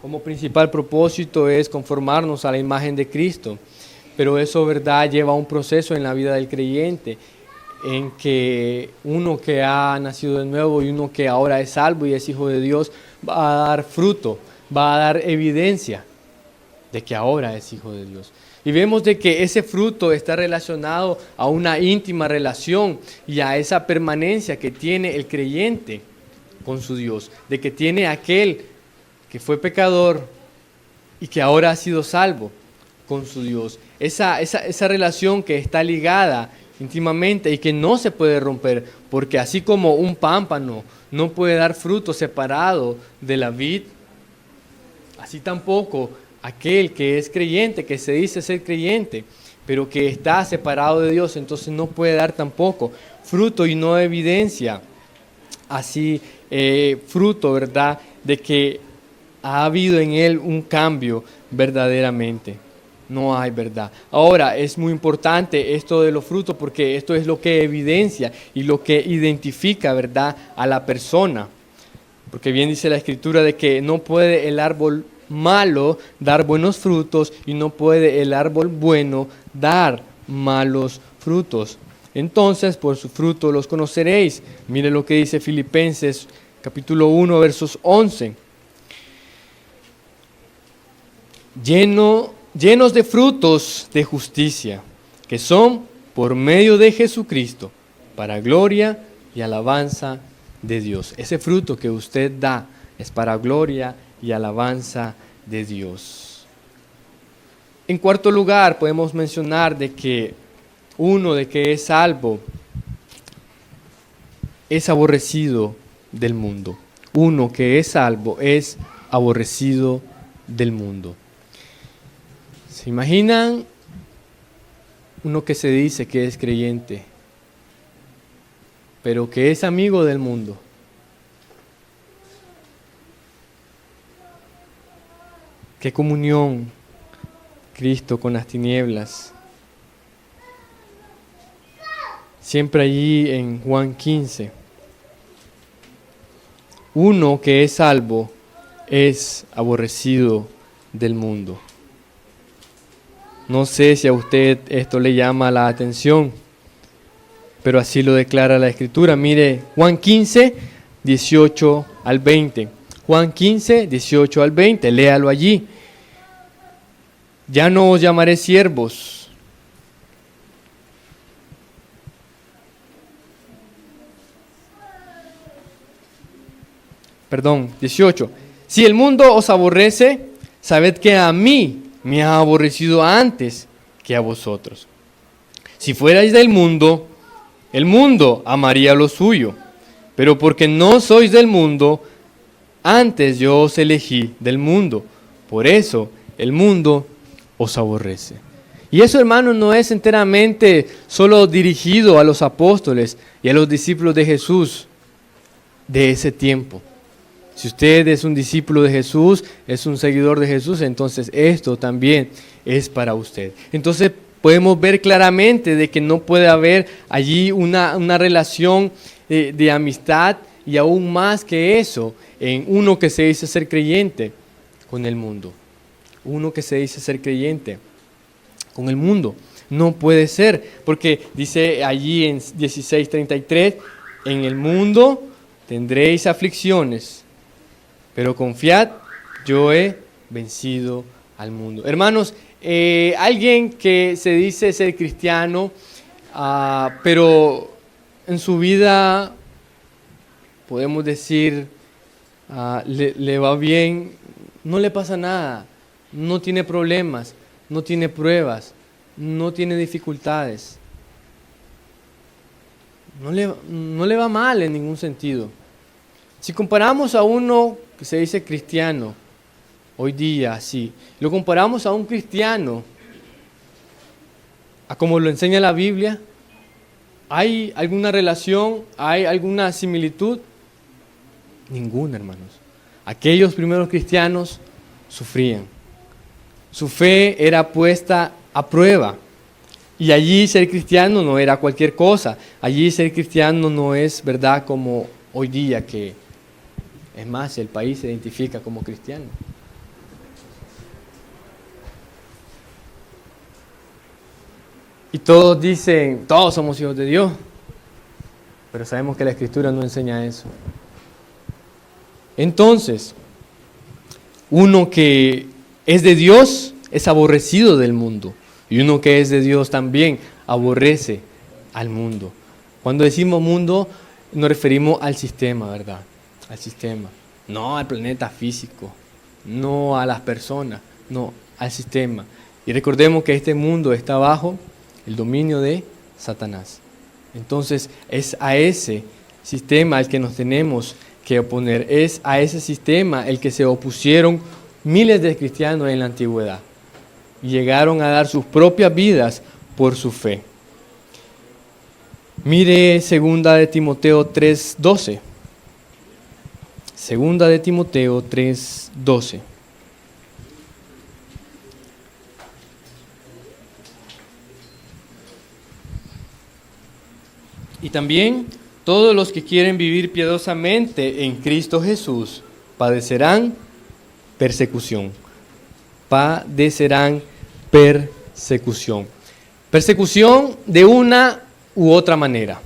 como principal propósito es conformarnos a la imagen de Cristo. Pero eso, ¿verdad?, lleva un proceso en la vida del creyente, en que uno que ha nacido de nuevo y uno que ahora es salvo y es hijo de Dios, va a dar fruto, va a dar evidencia de que ahora es hijo de Dios. Y vemos de que ese fruto está relacionado a una íntima relación y a esa permanencia que tiene el creyente con su Dios, de que tiene aquel que fue pecador y que ahora ha sido salvo con su Dios. Esa relación que está ligada íntimamente y que no se puede romper, porque así como un pámpano no puede dar fruto separado de la vid, así tampoco aquel que es creyente, que se dice ser creyente, pero que está separado de Dios, entonces no puede dar tampoco fruto y no evidencia así fruto, ¿verdad?, de que ha habido en él un cambio verdaderamente. No hay verdad. Ahora, es muy importante esto de los frutos porque esto es lo que evidencia y lo que identifica, ¿verdad?, a la persona. Porque bien dice la Escritura de que no puede el árbol malo dar buenos frutos y no puede el árbol bueno dar malos frutos. Entonces, por su fruto los conoceréis. Mire lo que dice Filipenses capítulo 1, versos 11. Llenos de frutos de justicia, que son por medio de Jesucristo, para gloria y alabanza de Dios. Ese fruto que usted da es para gloria y alabanza de Dios. En cuarto lugar, podemos mencionar de que uno de que es salvo es aborrecido del mundo. Uno que es salvo es aborrecido del mundo. ¿Se imaginan uno que se dice que es creyente, pero que es amigo del mundo? ¿Qué comunión Cristo con las tinieblas? Siempre allí en Juan 15. Uno que es salvo es aborrecido del mundo. No sé si a usted esto le llama la atención, pero así lo declara la Escritura. Mire, Juan 15, 18 al 20. Juan 15, 18 al 20, léalo allí. Ya no os llamaré siervos. Perdón, 18. Si el mundo os aborrece, sabed que a mí me ha aborrecido antes que a vosotros. Si fuerais del mundo, el mundo amaría lo suyo. Pero porque no sois del mundo, antes yo os elegí del mundo. Por eso el mundo os aborrece. Y eso, hermanos, no es enteramente solo dirigido a los apóstoles y a los discípulos de Jesús de ese tiempo. Si usted es un discípulo de Jesús, es un seguidor de Jesús, entonces esto también es para usted. Entonces podemos ver claramente de que no puede haber allí una relación de amistad y aún más que eso en uno que se dice ser creyente con el mundo. Uno que se dice ser creyente con el mundo. No puede ser, porque dice allí en 16:33, en el mundo tendréis aflicciones, pero confiad, yo he vencido al mundo. Hermanos, alguien que se dice ser cristiano, pero en su vida, podemos decir, le va bien, no le pasa nada, no tiene problemas, no tiene pruebas, no tiene dificultades. No le va mal en ningún sentido. Si comparamos a uno que se dice cristiano, hoy día, sí, lo comparamos a un cristiano, a como lo enseña la Biblia, ¿hay alguna relación? ¿Hay alguna similitud? Ninguna, hermanos. Aquellos primeros cristianos sufrían. Su fe era puesta a prueba. Y allí ser cristiano no era cualquier cosa. Allí ser cristiano no es, ¿verdad?, como hoy día que, es más, el país se identifica como cristiano. Y todos dicen, todos somos hijos de Dios. Pero sabemos que la Escritura no enseña eso. Entonces, uno que es de Dios es aborrecido del mundo. Y uno que es de Dios también aborrece al mundo. Cuando decimos mundo, nos referimos al sistema, ¿verdad? Al sistema. No al planeta físico, no a las personas, no al sistema. Y recordemos que este mundo está bajo el dominio de Satanás. Entonces es a ese sistema al que nos tenemos que oponer. Es a ese sistema el que se opusieron miles de cristianos en la antigüedad. Y llegaron a dar sus propias vidas por su fe. Mire 2 de Timoteo 3:12. 2 de Timoteo 3:12. Y también todos los que quieren vivir piadosamente en Cristo Jesús padecerán persecución. Padecerán persecución. Persecución de una u otra manera.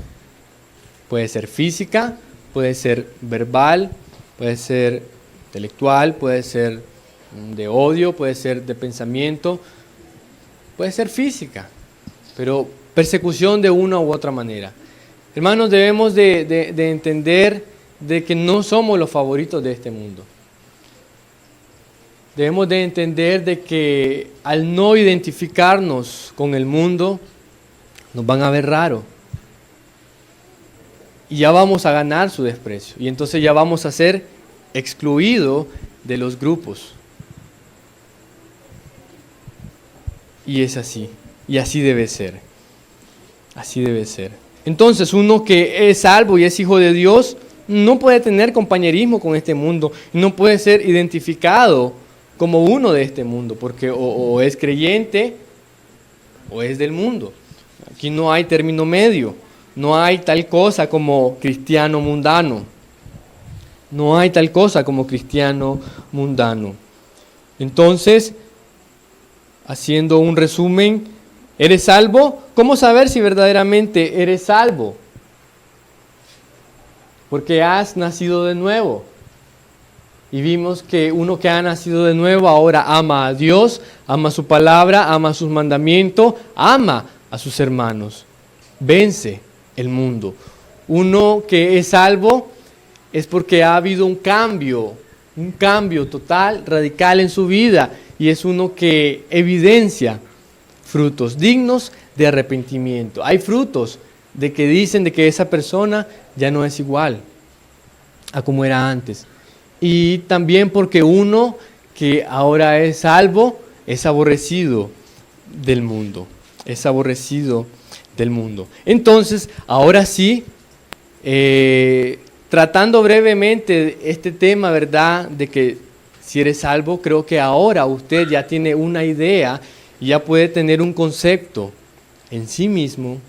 Puede ser física, puede ser verbal, puede ser intelectual, puede ser de odio, puede ser de pensamiento, puede ser física, pero persecución de una u otra manera. Hermanos, debemos de entender de que no somos los favoritos de este mundo. Debemos de entender de que al no identificarnos con el mundo, nos van a ver raro. Y ya vamos a ganar su desprecio. Y entonces ya vamos a ser excluidos de los grupos. y es así. Y así debe ser. Así debe ser. Entonces, uno que es salvo y es hijo de Dios, no puede tener compañerismo con este mundo, no puede ser identificado como uno de este mundo, porque o es creyente o es del mundo. Aquí no hay término medio, no hay tal cosa como cristiano mundano. No hay tal cosa como cristiano mundano. Entonces, haciendo un resumen, ¿eres salvo? ¿Cómo saber si verdaderamente eres salvo? Porque has nacido de nuevo. Y vimos que uno que ha nacido de nuevo ahora ama a Dios, ama su palabra, ama sus mandamientos, ama a sus hermanos. Vence el mundo. Uno que es salvo es porque ha habido un cambio total, radical en su vida, y es uno que evidencia frutos dignos de arrepentimiento. Hay frutos de que dicen de que esa persona ya no es igual a como era antes. Y también porque uno que ahora es salvo es aborrecido del mundo. Es aborrecido del mundo. Entonces, ahora sí, tratando brevemente este tema, ¿verdad? De que si eres salvo, creo que ahora usted ya tiene una idea y ya puede tener un concepto en sí mismo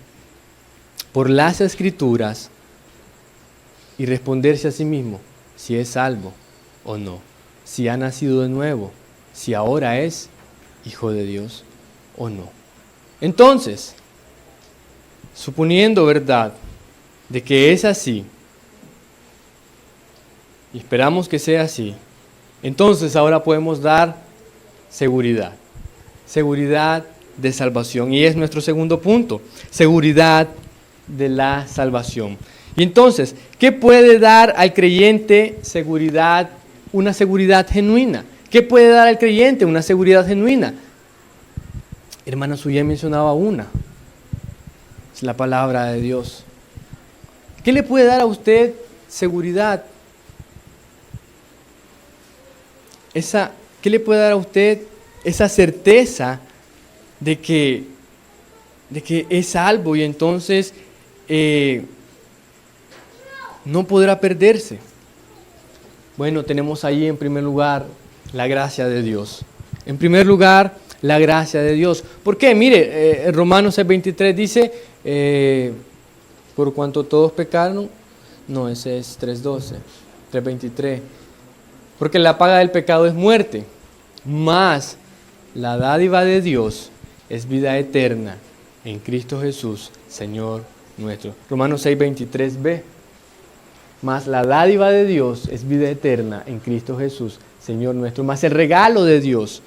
por las Escrituras y responderse a sí mismo si es salvo o no, si ha nacido de nuevo, si ahora es hijo de Dios o no. Entonces, suponiendo, ¿verdad?, de que es así, y esperamos que sea así, entonces ahora podemos dar seguridad de salvación. Y es nuestro segundo punto, seguridad de la salvación. Y entonces, ¿qué puede dar al creyente seguridad, una seguridad genuina? ¿Qué puede dar al creyente una seguridad genuina? Hermana Suya mencionaba una, es la palabra de Dios. ¿Qué le puede dar a usted seguridad? ¿Qué le puede dar a usted esa certeza de que es salvo y entonces no podrá perderse? Bueno, tenemos ahí en primer lugar la gracia de Dios. En primer lugar, la gracia de Dios. ¿Por qué? Mire, Romanos 6:23 dice, por cuanto todos pecaron, no, ese es 3:23. Porque la paga del pecado es muerte, mas la dádiva de Dios es vida eterna en Cristo Jesús, Señor nuestro. Romanos 6:23b. Mas la dádiva de Dios es vida eterna en Cristo Jesús, Señor nuestro. Mas el regalo de Dios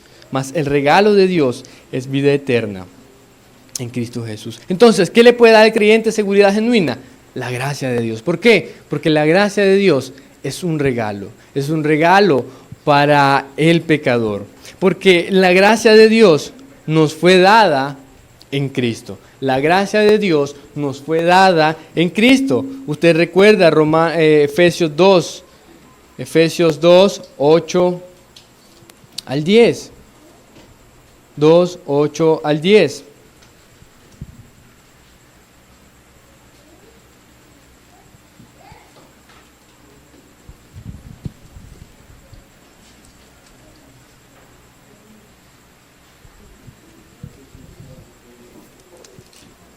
es vida eterna en Cristo Jesús. Entonces, ¿qué le puede dar al creyente seguridad genuina? La gracia de Dios. ¿Por qué? Porque la gracia de Dios es un regalo para el pecador. Porque la gracia de Dios nos fue dada en Cristo. La gracia de Dios nos fue dada en Cristo. Usted recuerda Efesios 2, 8 al 10. 2, 8 al 10.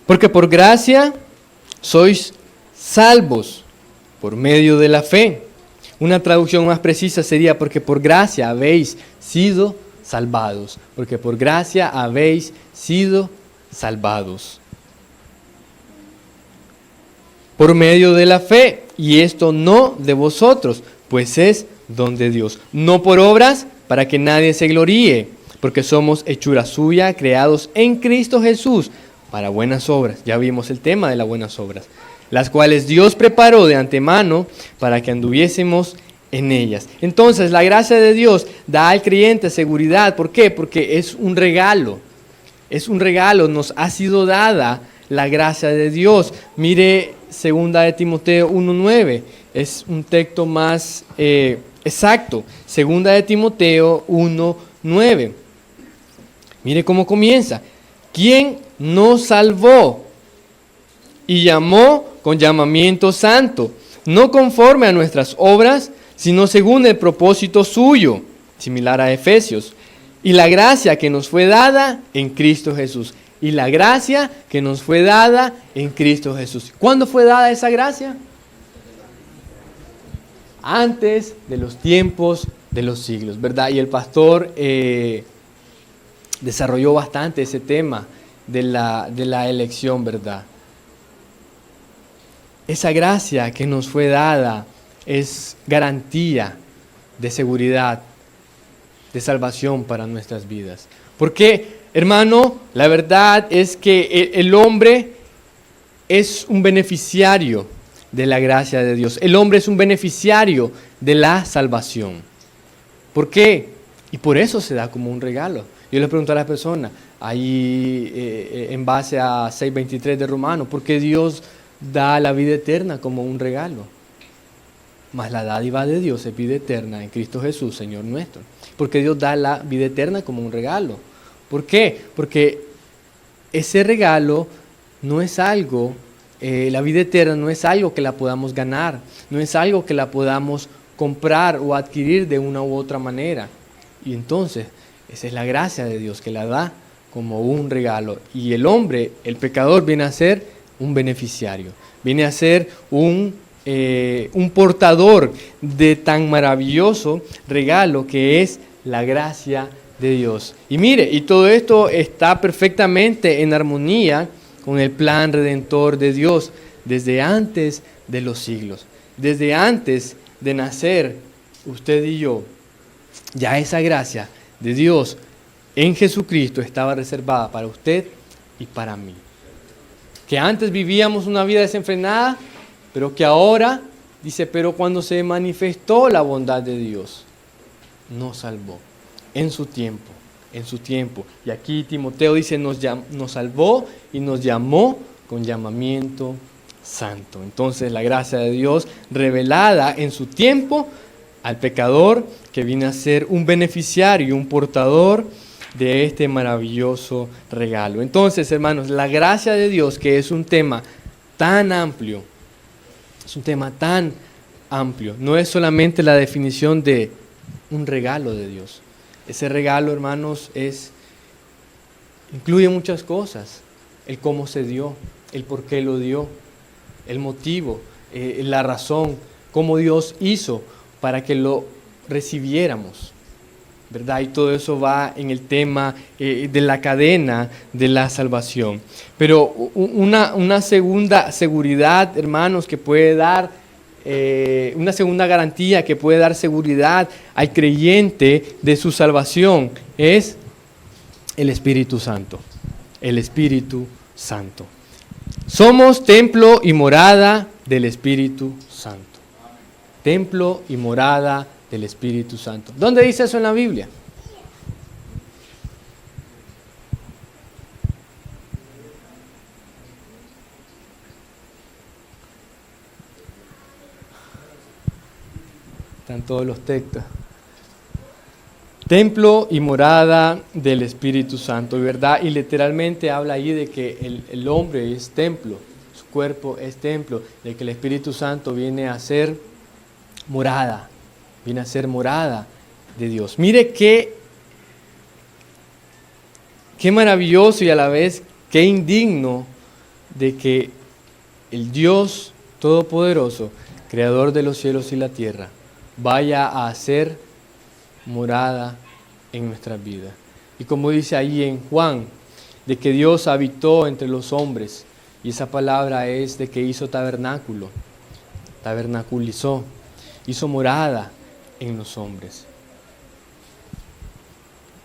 Porque por gracia sois salvos por medio de la fe. Una traducción más precisa sería porque por gracia habéis sido salvados. Porque por gracia habéis sido salvados. Por medio de la fe. Y esto no de vosotros, pues es don de Dios. No por obras, para que nadie se gloríe. Porque somos hechura suya, creados en Cristo Jesús, para buenas obras. Ya vimos el tema de las buenas obras, las cuales Dios preparó de antemano para que anduviésemos en ellas. Entonces, la gracia de Dios da al creyente seguridad. ¿Por qué? Porque es un regalo. Es un regalo, nos ha sido dada la gracia de Dios. Mire 2 de Timoteo 1:9, es un texto más exacto. 2 de Timoteo 1:9. Mire cómo comienza. ¿Quién nos salvó y llamó con llamamiento santo, no conforme a nuestras obras, sino según el propósito suyo, similar a Efesios, y la gracia que nos fue dada en Cristo Jesús? Y la gracia que nos fue dada en Cristo Jesús. ¿Cuándo fue dada esa gracia? Antes de los tiempos de los siglos, ¿verdad? Y el pastor desarrolló bastante ese tema de la elección, ¿verdad? Esa gracia que nos fue dada es garantía de seguridad, de salvación para nuestras vidas. Porque, hermano, la verdad es que el hombre es un beneficiario de la gracia de Dios. El hombre es un beneficiario de la salvación. ¿Por qué? Y por eso se da como un regalo. Yo le pregunto a las personas, ahí en base a 6:23 de Romanos, ¿por qué Dios da la vida eterna como un regalo? Mas la dádiva de Dios es vida eterna en Cristo Jesús, Señor nuestro. Porque Dios da la vida eterna como un regalo. ¿Por qué? Porque ese regalo no es algo, la vida eterna no es algo que la podamos ganar, no es algo que la podamos comprar o adquirir de una u otra manera. Y entonces, esa es la gracia de Dios que la da como un regalo. Y el hombre, el pecador, viene a ser un beneficiario, viene a ser un portador de tan maravilloso regalo que es la gracia de Dios. Y mire, y todo esto está perfectamente en armonía con el plan redentor de Dios desde antes de los siglos. Desde antes de nacer usted y yo, ya esa gracia de Dios en Jesucristo estaba reservada para usted y para mí. Que antes vivíamos una vida desenfrenada, pero que ahora, dice, pero cuando se manifestó la bondad de Dios, nos salvó en su tiempo, en su tiempo. Y aquí Timoteo dice, nos salvó y nos llamó con llamamiento santo. Entonces la gracia de Dios revelada en su tiempo al pecador que viene a ser un beneficiario, un portador de este maravilloso regalo. Entonces, hermanos, la gracia de Dios, que es un tema tan amplio, es un tema tan amplio, no es solamente la definición de un regalo de Dios. Ese regalo, hermanos, incluye muchas cosas. El cómo se dio, el por qué lo dio, el motivo, la razón, cómo Dios hizo para que lo recibiéramos, ¿verdad? Y todo eso va en el tema de la cadena de la salvación. Pero una segunda seguridad, hermanos, que puede dar, una segunda garantía que puede dar seguridad al creyente de su salvación es el Espíritu Santo. El Espíritu Santo. Somos templo y morada del Espíritu Santo. Templo y morada del Espíritu Santo. ¿Dónde dice eso en la Biblia? Están todos los textos. Templo y morada del Espíritu Santo, ¿verdad? Y literalmente habla ahí de que el hombre es templo, su cuerpo es templo, de que el Espíritu Santo viene a ser morada, viene a ser morada de Dios. Mire qué maravilloso y a la vez qué indigno de que el Dios Todopoderoso, Creador de los cielos y la tierra, vaya a hacer morada en nuestras vidas. Y como dice ahí en Juan, de que Dios habitó entre los hombres, y esa palabra es de que hizo tabernáculo, tabernaculizó, hizo morada en los hombres.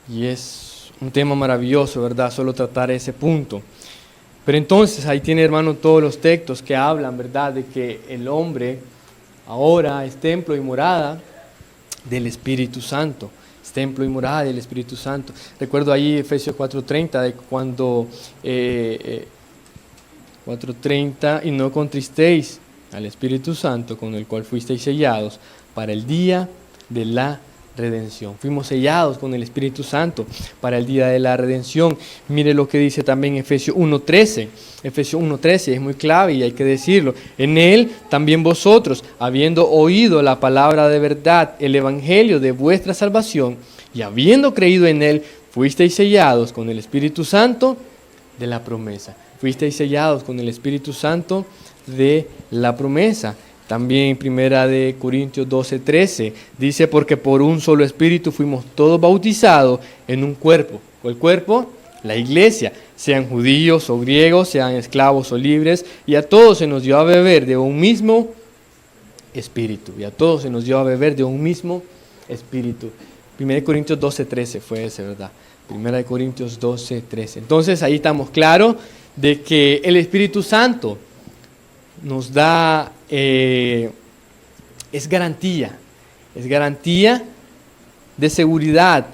Y es un tema maravilloso, ¿verdad? Solo tratar ese punto. Pero entonces ahí tiene, hermano, todos los textos que hablan, ¿verdad? De que el hombre ahora es templo y morada del Espíritu Santo. Es templo y morada del Espíritu Santo. Recuerdo ahí Efesios 4:30, de cuando 4:30, y no contristéis al Espíritu Santo, con el cual fuisteis sellados para el día de la redención. Fuimos sellados con el Espíritu Santo para el día de la redención. Mire lo que dice también Efesios 1:13. Efesios 1:13 es muy clave y hay que decirlo. En él también vosotros, habiendo oído la palabra de verdad, el evangelio de vuestra salvación, y habiendo creído en él, fuisteis sellados con el Espíritu Santo de la promesa. Fuisteis sellados con el Espíritu Santo de la promesa. También Primera de Corintios 12:13 dice, porque por un solo espíritu fuimos todos bautizados en un cuerpo. ¿Cuál cuerpo? La iglesia, sean judíos o griegos, sean esclavos o libres, y a todos se nos dio a beber de un mismo espíritu. Y a todos se nos dio a beber de un mismo espíritu. Primera de Corintios 12:13 fue ese, ¿verdad? Primera de Corintios 12:13. Entonces ahí estamos claros de que el Espíritu Santo nos da, es garantía de seguridad,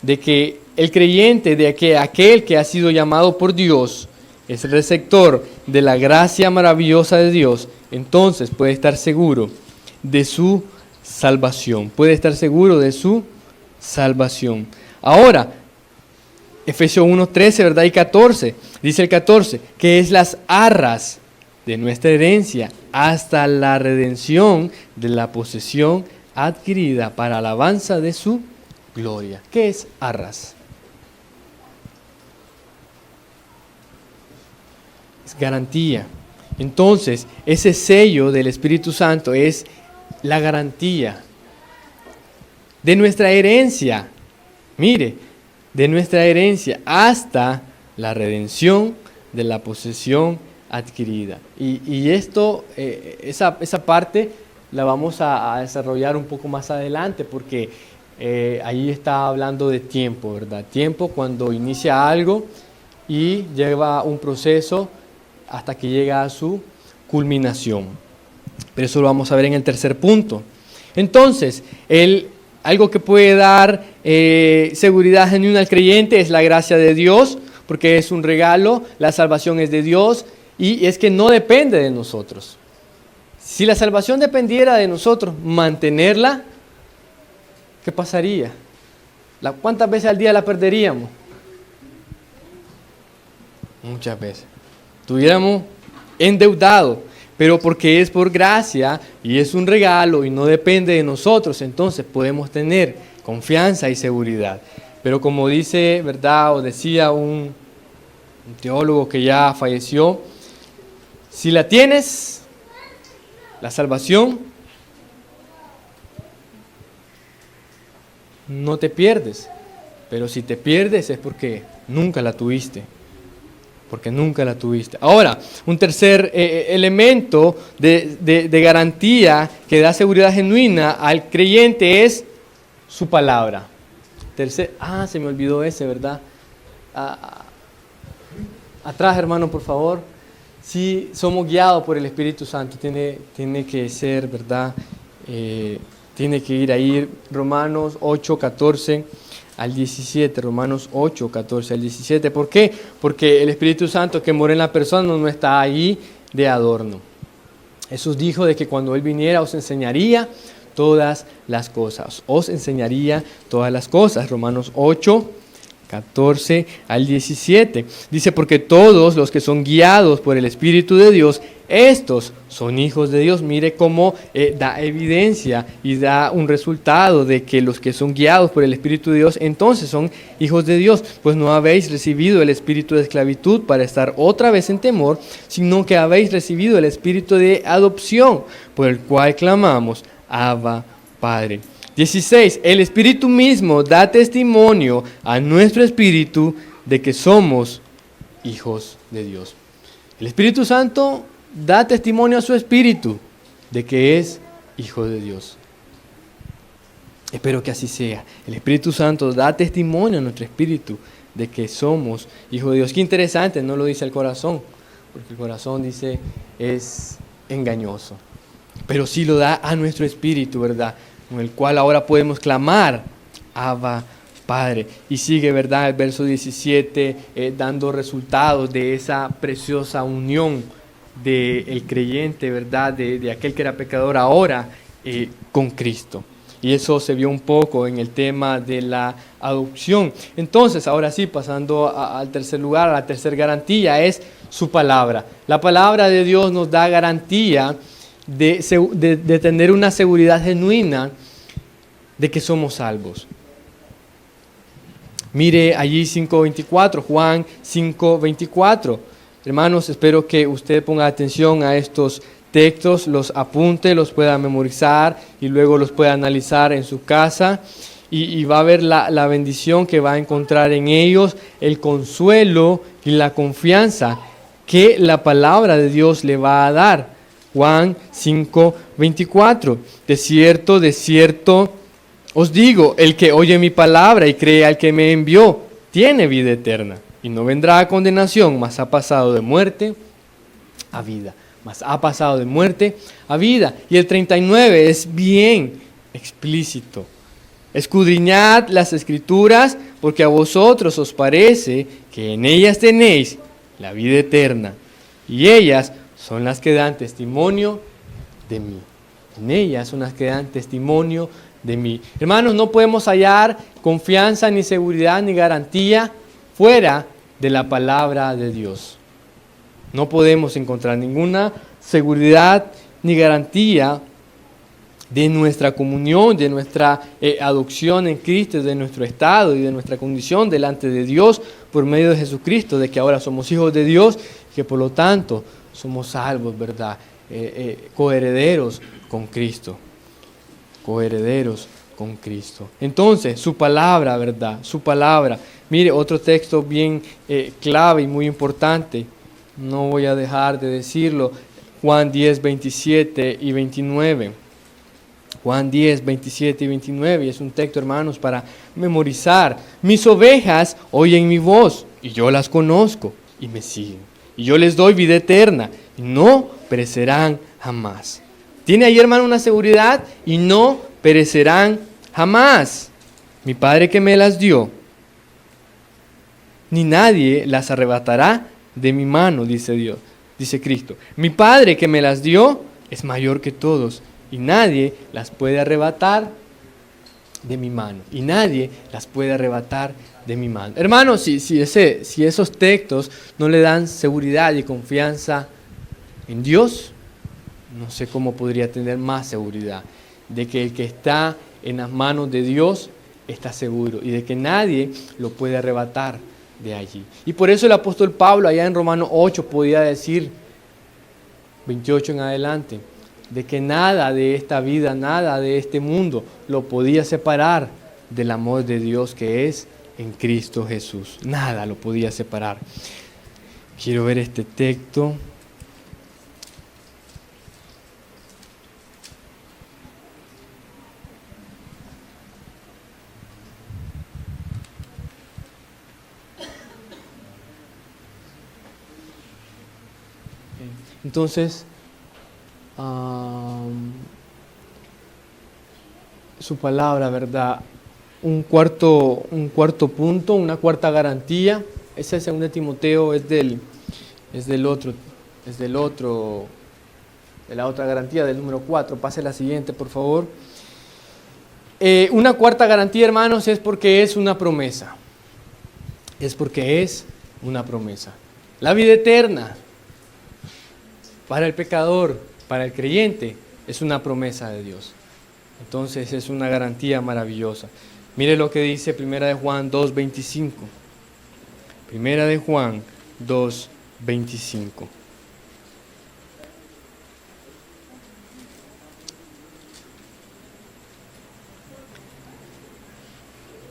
de que el creyente, de que aquel que ha sido llamado por Dios, es el receptor de la gracia maravillosa de Dios, entonces puede estar seguro de su salvación, Ahora, Efesios 1:13, ¿verdad? Y 14, dice el 14, que es las arras de nuestra herencia hasta la redención de la posesión adquirida para alabanza de su gloria. ¿Qué es arras? Es garantía. Entonces, ese sello del Espíritu Santo es la garantía de nuestra herencia. Mire, de nuestra herencia hasta la redención de la posesión adquirida. Y esto, esa parte la vamos a desarrollar un poco más adelante porque ahí está hablando de tiempo, ¿verdad? Tiempo cuando inicia algo y lleva un proceso hasta que llega a su culminación. Pero eso lo vamos a ver en el tercer punto. Entonces, algo que puede dar seguridad genuina al creyente es la gracia de Dios, porque es un regalo, la salvación es de Dios y es que no depende de nosotros. Si la salvación dependiera de nosotros, mantenerla, ¿qué pasaría? ¿Cuántas veces al día la perderíamos? Muchas veces. Estuviéramos endeudados, pero porque es por gracia y es un regalo y no depende de nosotros, entonces podemos tener confianza y seguridad. Pero como dice, ¿verdad? O decía un teólogo que ya falleció, si la tienes, la salvación, no te pierdes. Pero si te pierdes es porque nunca la tuviste. Ahora, un tercer elemento de garantía que da seguridad genuina al creyente es su palabra. Se me olvidó ese, ¿verdad? Atrás, hermano, por favor. Si somos guiados por el Espíritu Santo, tiene que ser, ¿verdad? Tiene que ir ahí Romanos 8:14 al 17, Romanos 8:14 al 17. ¿Por qué? Porque el Espíritu Santo que mora en la persona no está ahí de adorno. Jesús dijo de que cuando Él viniera os enseñaría todas las cosas. Romanos 8:14 al 17. Dice, porque todos los que son guiados por el Espíritu de Dios, estos son hijos de Dios. Mire cómo da evidencia y da un resultado de que los que son guiados por el Espíritu de Dios, entonces son hijos de Dios. Pues no habéis recibido el espíritu de esclavitud para estar otra vez en temor, sino que habéis recibido el espíritu de adopción, por el cual clamamos, Abba, Padre. 16. El Espíritu mismo da testimonio a nuestro espíritu de que somos hijos de Dios. El Espíritu Santo da testimonio a su espíritu de que es hijo de Dios. Espero que así sea. El Espíritu Santo da testimonio a nuestro espíritu de que somos hijos de Dios. Qué interesante, no lo dice el corazón, porque el corazón dice es engañoso. Pero sí lo da a nuestro espíritu, ¿verdad? Con el cual ahora podemos clamar, Abba, Padre. Y sigue, ¿verdad? El verso 17, dando resultados de esa preciosa unión del creyente, ¿verdad? De aquel que era pecador ahora con Cristo. Y eso se vio un poco en el tema de la adopción. Entonces, ahora sí, pasando al tercer lugar, a la tercera garantía, es su palabra. La palabra de Dios nos da garantía de tener una seguridad genuina de que somos salvos. Mire allí 5:24, Juan 5:24. Hermanos, espero que usted ponga atención a estos textos, los apunte, los pueda memorizar y luego los pueda analizar en su casa y va a ver la bendición que va a encontrar en ellos, el consuelo y la confianza que la palabra de Dios le va a dar. Juan 5:24. De cierto, os digo, el que oye mi palabra y cree al que me envió, tiene vida eterna y no vendrá a condenación, mas ha pasado de muerte a vida. Mas ha pasado de muerte a vida. Y el 39 es bien explícito. Escudriñad las Escrituras, porque a vosotros os parece que en ellas tenéis la vida eterna, y ellas son las que dan testimonio de mí. En ellas son las que dan testimonio de mí. Hermanos, no podemos hallar confianza, ni seguridad, ni garantía fuera de la palabra de Dios. No podemos encontrar ninguna seguridad ni garantía de nuestra comunión, de nuestra adopción en Cristo, de nuestro estado y de nuestra condición delante de Dios por medio de Jesucristo, de que ahora somos hijos de Dios y que por lo tanto somos salvos, ¿verdad? Coherederos con Cristo. Coherederos con Cristo. Entonces, su palabra, ¿verdad? Su palabra. Mire, otro texto bien clave y muy importante. No voy a dejar de decirlo. Juan 10, 27 y 29. Juan 10, 27 y 29. Y es un texto, hermanos, para memorizar. Mis ovejas oyen mi voz y yo las conozco y me siguen. Y yo les doy vida eterna y no perecerán jamás. Tiene ahí, hermano, una seguridad y no perecerán jamás. Mi Padre que me las dio, ni nadie las arrebatará de mi mano, dice Dios, dice Cristo. Mi Padre que me las dio es mayor que todos y nadie las puede arrebatar de mi mano. Y nadie las puede arrebatar de mi mano. Hermanos, si esos textos no le dan seguridad y confianza en Dios, no sé cómo podría tener más seguridad de que el que está en las manos de Dios está seguro y de que nadie lo puede arrebatar de allí. Y por eso el apóstol Pablo allá en Romanos 8 podía decir, 28 en adelante, de que nada de esta vida, nada de este mundo lo podía separar del amor de Dios que es en Cristo Jesús. Nada lo podía separar. Quiero ver este texto. Entonces, su palabra, ¿verdad? Un cuarto punto, una cuarta garantía. Ese segundo Timoteo es de la otra garantía, del número 4. Pase la siguiente, por favor. Una cuarta garantía, hermanos, es porque es una promesa. Es porque es una promesa. La vida eterna. Para el pecador, para el creyente, es una promesa de Dios. Entonces es una garantía maravillosa. Mire lo que dice 1 de Juan 2:25. 1 de Juan 2:25.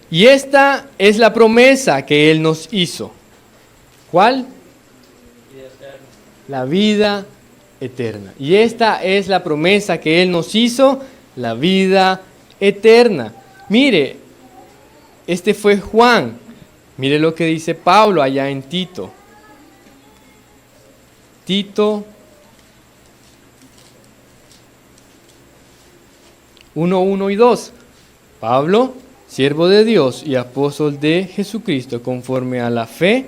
Y esta es la promesa que Él nos hizo. ¿Cuál? La vida eterna. Y esta es la promesa que Él nos hizo, la vida eterna. Mire, este fue Juan. Mire lo que dice Pablo allá en Tito. Tito 1:1 y 2. Pablo, siervo de Dios y apóstol de Jesucristo, conforme a la fe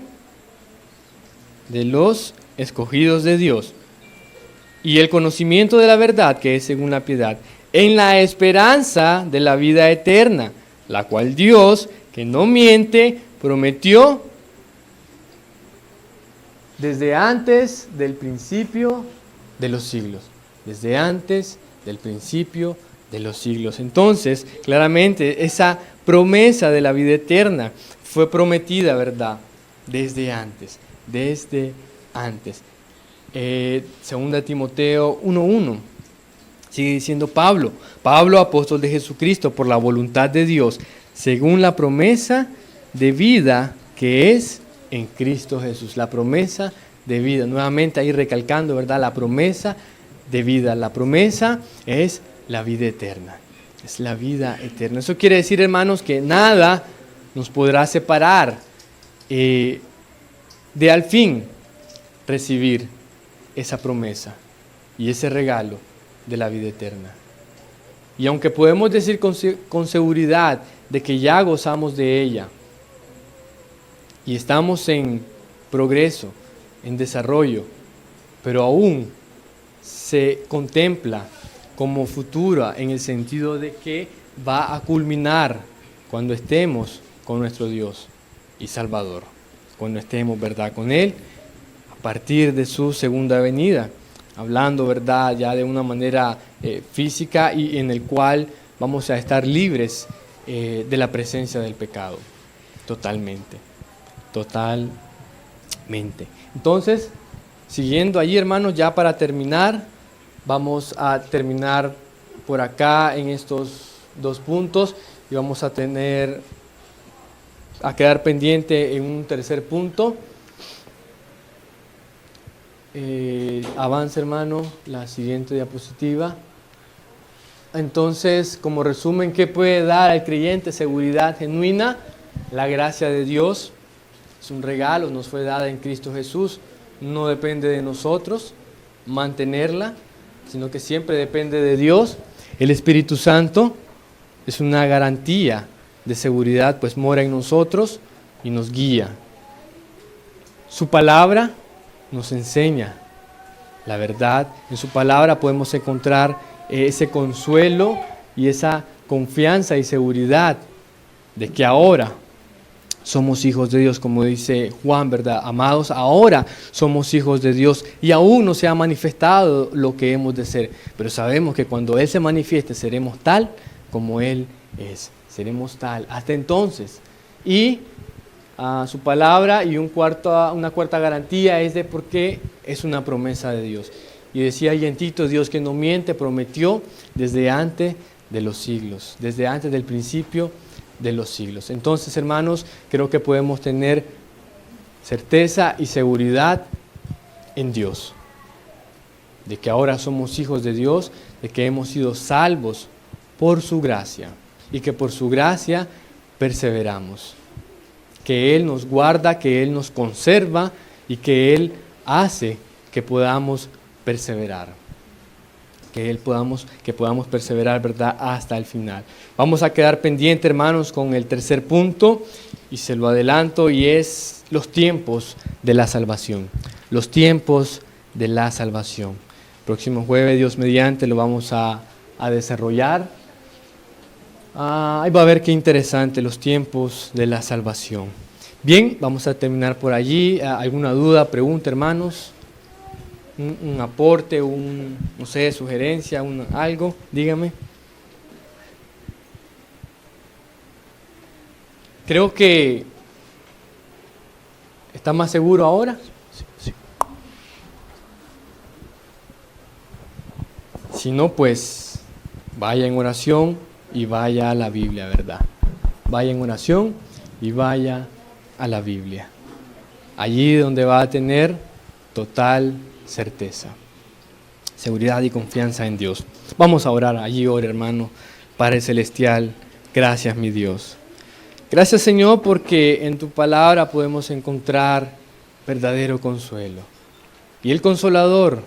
de los escogidos de Dios y el conocimiento de la verdad que es según la piedad, en la esperanza de la vida eterna, la cual Dios, que no miente, prometió desde antes del principio de los siglos. Desde antes del principio de los siglos. Entonces, claramente, esa promesa de la vida eterna fue prometida, ¿verdad? Desde antes. Desde antes. Segunda Timoteo 1:1. Sigue diciendo Pablo, apóstol de Jesucristo, por la voluntad de Dios, según la promesa de vida que es en Cristo Jesús. La promesa de vida. Nuevamente ahí recalcando, ¿verdad? La promesa de vida. La promesa es la vida eterna. Es la vida eterna. Eso quiere decir, hermanos, que nada nos podrá separar de al fin recibir esa promesa y ese regalo de la vida eterna. Y aunque podemos decir con seguridad de que ya gozamos de ella y estamos en progreso, en desarrollo, pero aún se contempla como futura en el sentido de que va a culminar cuando estemos con nuestro Dios y Salvador, cuando estemos, ¿verdad?, con Él a partir de su segunda venida, hablando, ¿verdad?, ya de una manera física y en el cual vamos a estar libres de la presencia del pecado, totalmente. Entonces, siguiendo allí, hermanos, ya para terminar, vamos a terminar por acá en estos 2 puntos y vamos a quedar pendiente en un tercer punto. Avance, hermano, la siguiente diapositiva. Entonces, como resumen, ¿qué puede dar al creyente seguridad genuina? La gracia de Dios es un regalo, nos fue dada en Cristo Jesús. No depende de nosotros mantenerla, sino que siempre depende de Dios. El Espíritu Santo es una garantía de seguridad, pues mora en nosotros y nos guía. Su palabra nos enseña la verdad. En su palabra podemos encontrar ese consuelo y esa confianza y seguridad de que ahora somos hijos de Dios, como dice Juan, ¿verdad? Amados, ahora somos hijos de Dios y aún no se ha manifestado lo que hemos de ser, pero sabemos que cuando Él se manifieste seremos tal como Él es, seremos tal hasta entonces. Y su palabra y una cuarta garantía es de por qué es una promesa de Dios. Y decía ahí en Tito, Dios que no miente, prometió desde antes de los siglos, desde antes del principio de los siglos. Entonces, hermanos, creo que podemos tener certeza y seguridad en Dios, de que ahora somos hijos de Dios, de que hemos sido salvos por su gracia y que por su gracia perseveramos, que Él nos guarda, que Él nos conserva y que Él hace que podamos perseverar, que podamos perseverar, ¿verdad?, hasta el final. Vamos a quedar pendientes, hermanos, con el tercer punto y se lo adelanto, y es los tiempos de la salvación. Los tiempos de la salvación. Próximo jueves, Dios mediante, lo vamos a desarrollar. Ahí va a ver qué interesante, los tiempos de la salvación. Bien, vamos a terminar por allí. ¿Alguna duda, pregunta, hermanos? Un aporte, no sé, sugerencia, algo, dígame. Creo que está más seguro ahora. Sí. Si no, pues vaya en oración y vaya a la Biblia, ¿verdad? Vaya en oración y vaya a la Biblia. Allí donde va a tener total certeza, seguridad y confianza en Dios. Vamos a orar. Allí ora, hermano. Padre Celestial, gracias, mi Dios. Gracias, Señor, porque en tu palabra podemos encontrar verdadero consuelo. Y el Consolador,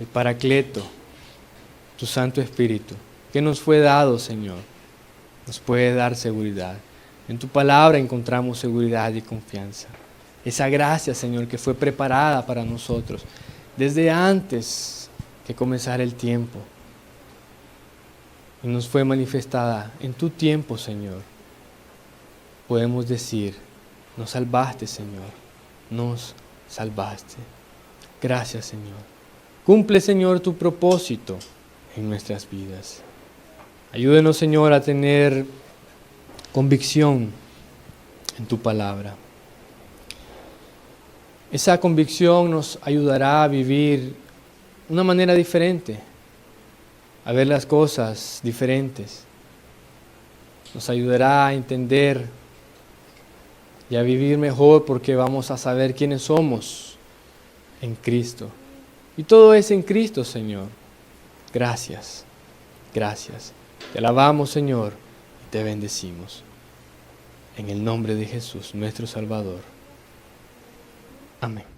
el Paracleto, tu Santo Espíritu, que nos fue dado, Señor, nos puede dar seguridad. En tu palabra encontramos seguridad y confianza. Esa gracia, Señor, que fue preparada para nosotros desde antes que comenzara el tiempo. y nos fue manifestada en tu tiempo, Señor, podemos decir, nos salvaste, Señor, nos salvaste. Gracias, Señor. Cumple, Señor, tu propósito en nuestras vidas. Ayúdenos, Señor, a tener convicción en tu palabra. Esa convicción nos ayudará a vivir de una manera diferente, a ver las cosas diferentes. Nos ayudará a entender y a vivir mejor porque vamos a saber quiénes somos en Cristo. Y todo es en Cristo, Señor. Gracias, gracias. Te alabamos, Señor, y te bendecimos. En el nombre de Jesús, nuestro Salvador. Amén.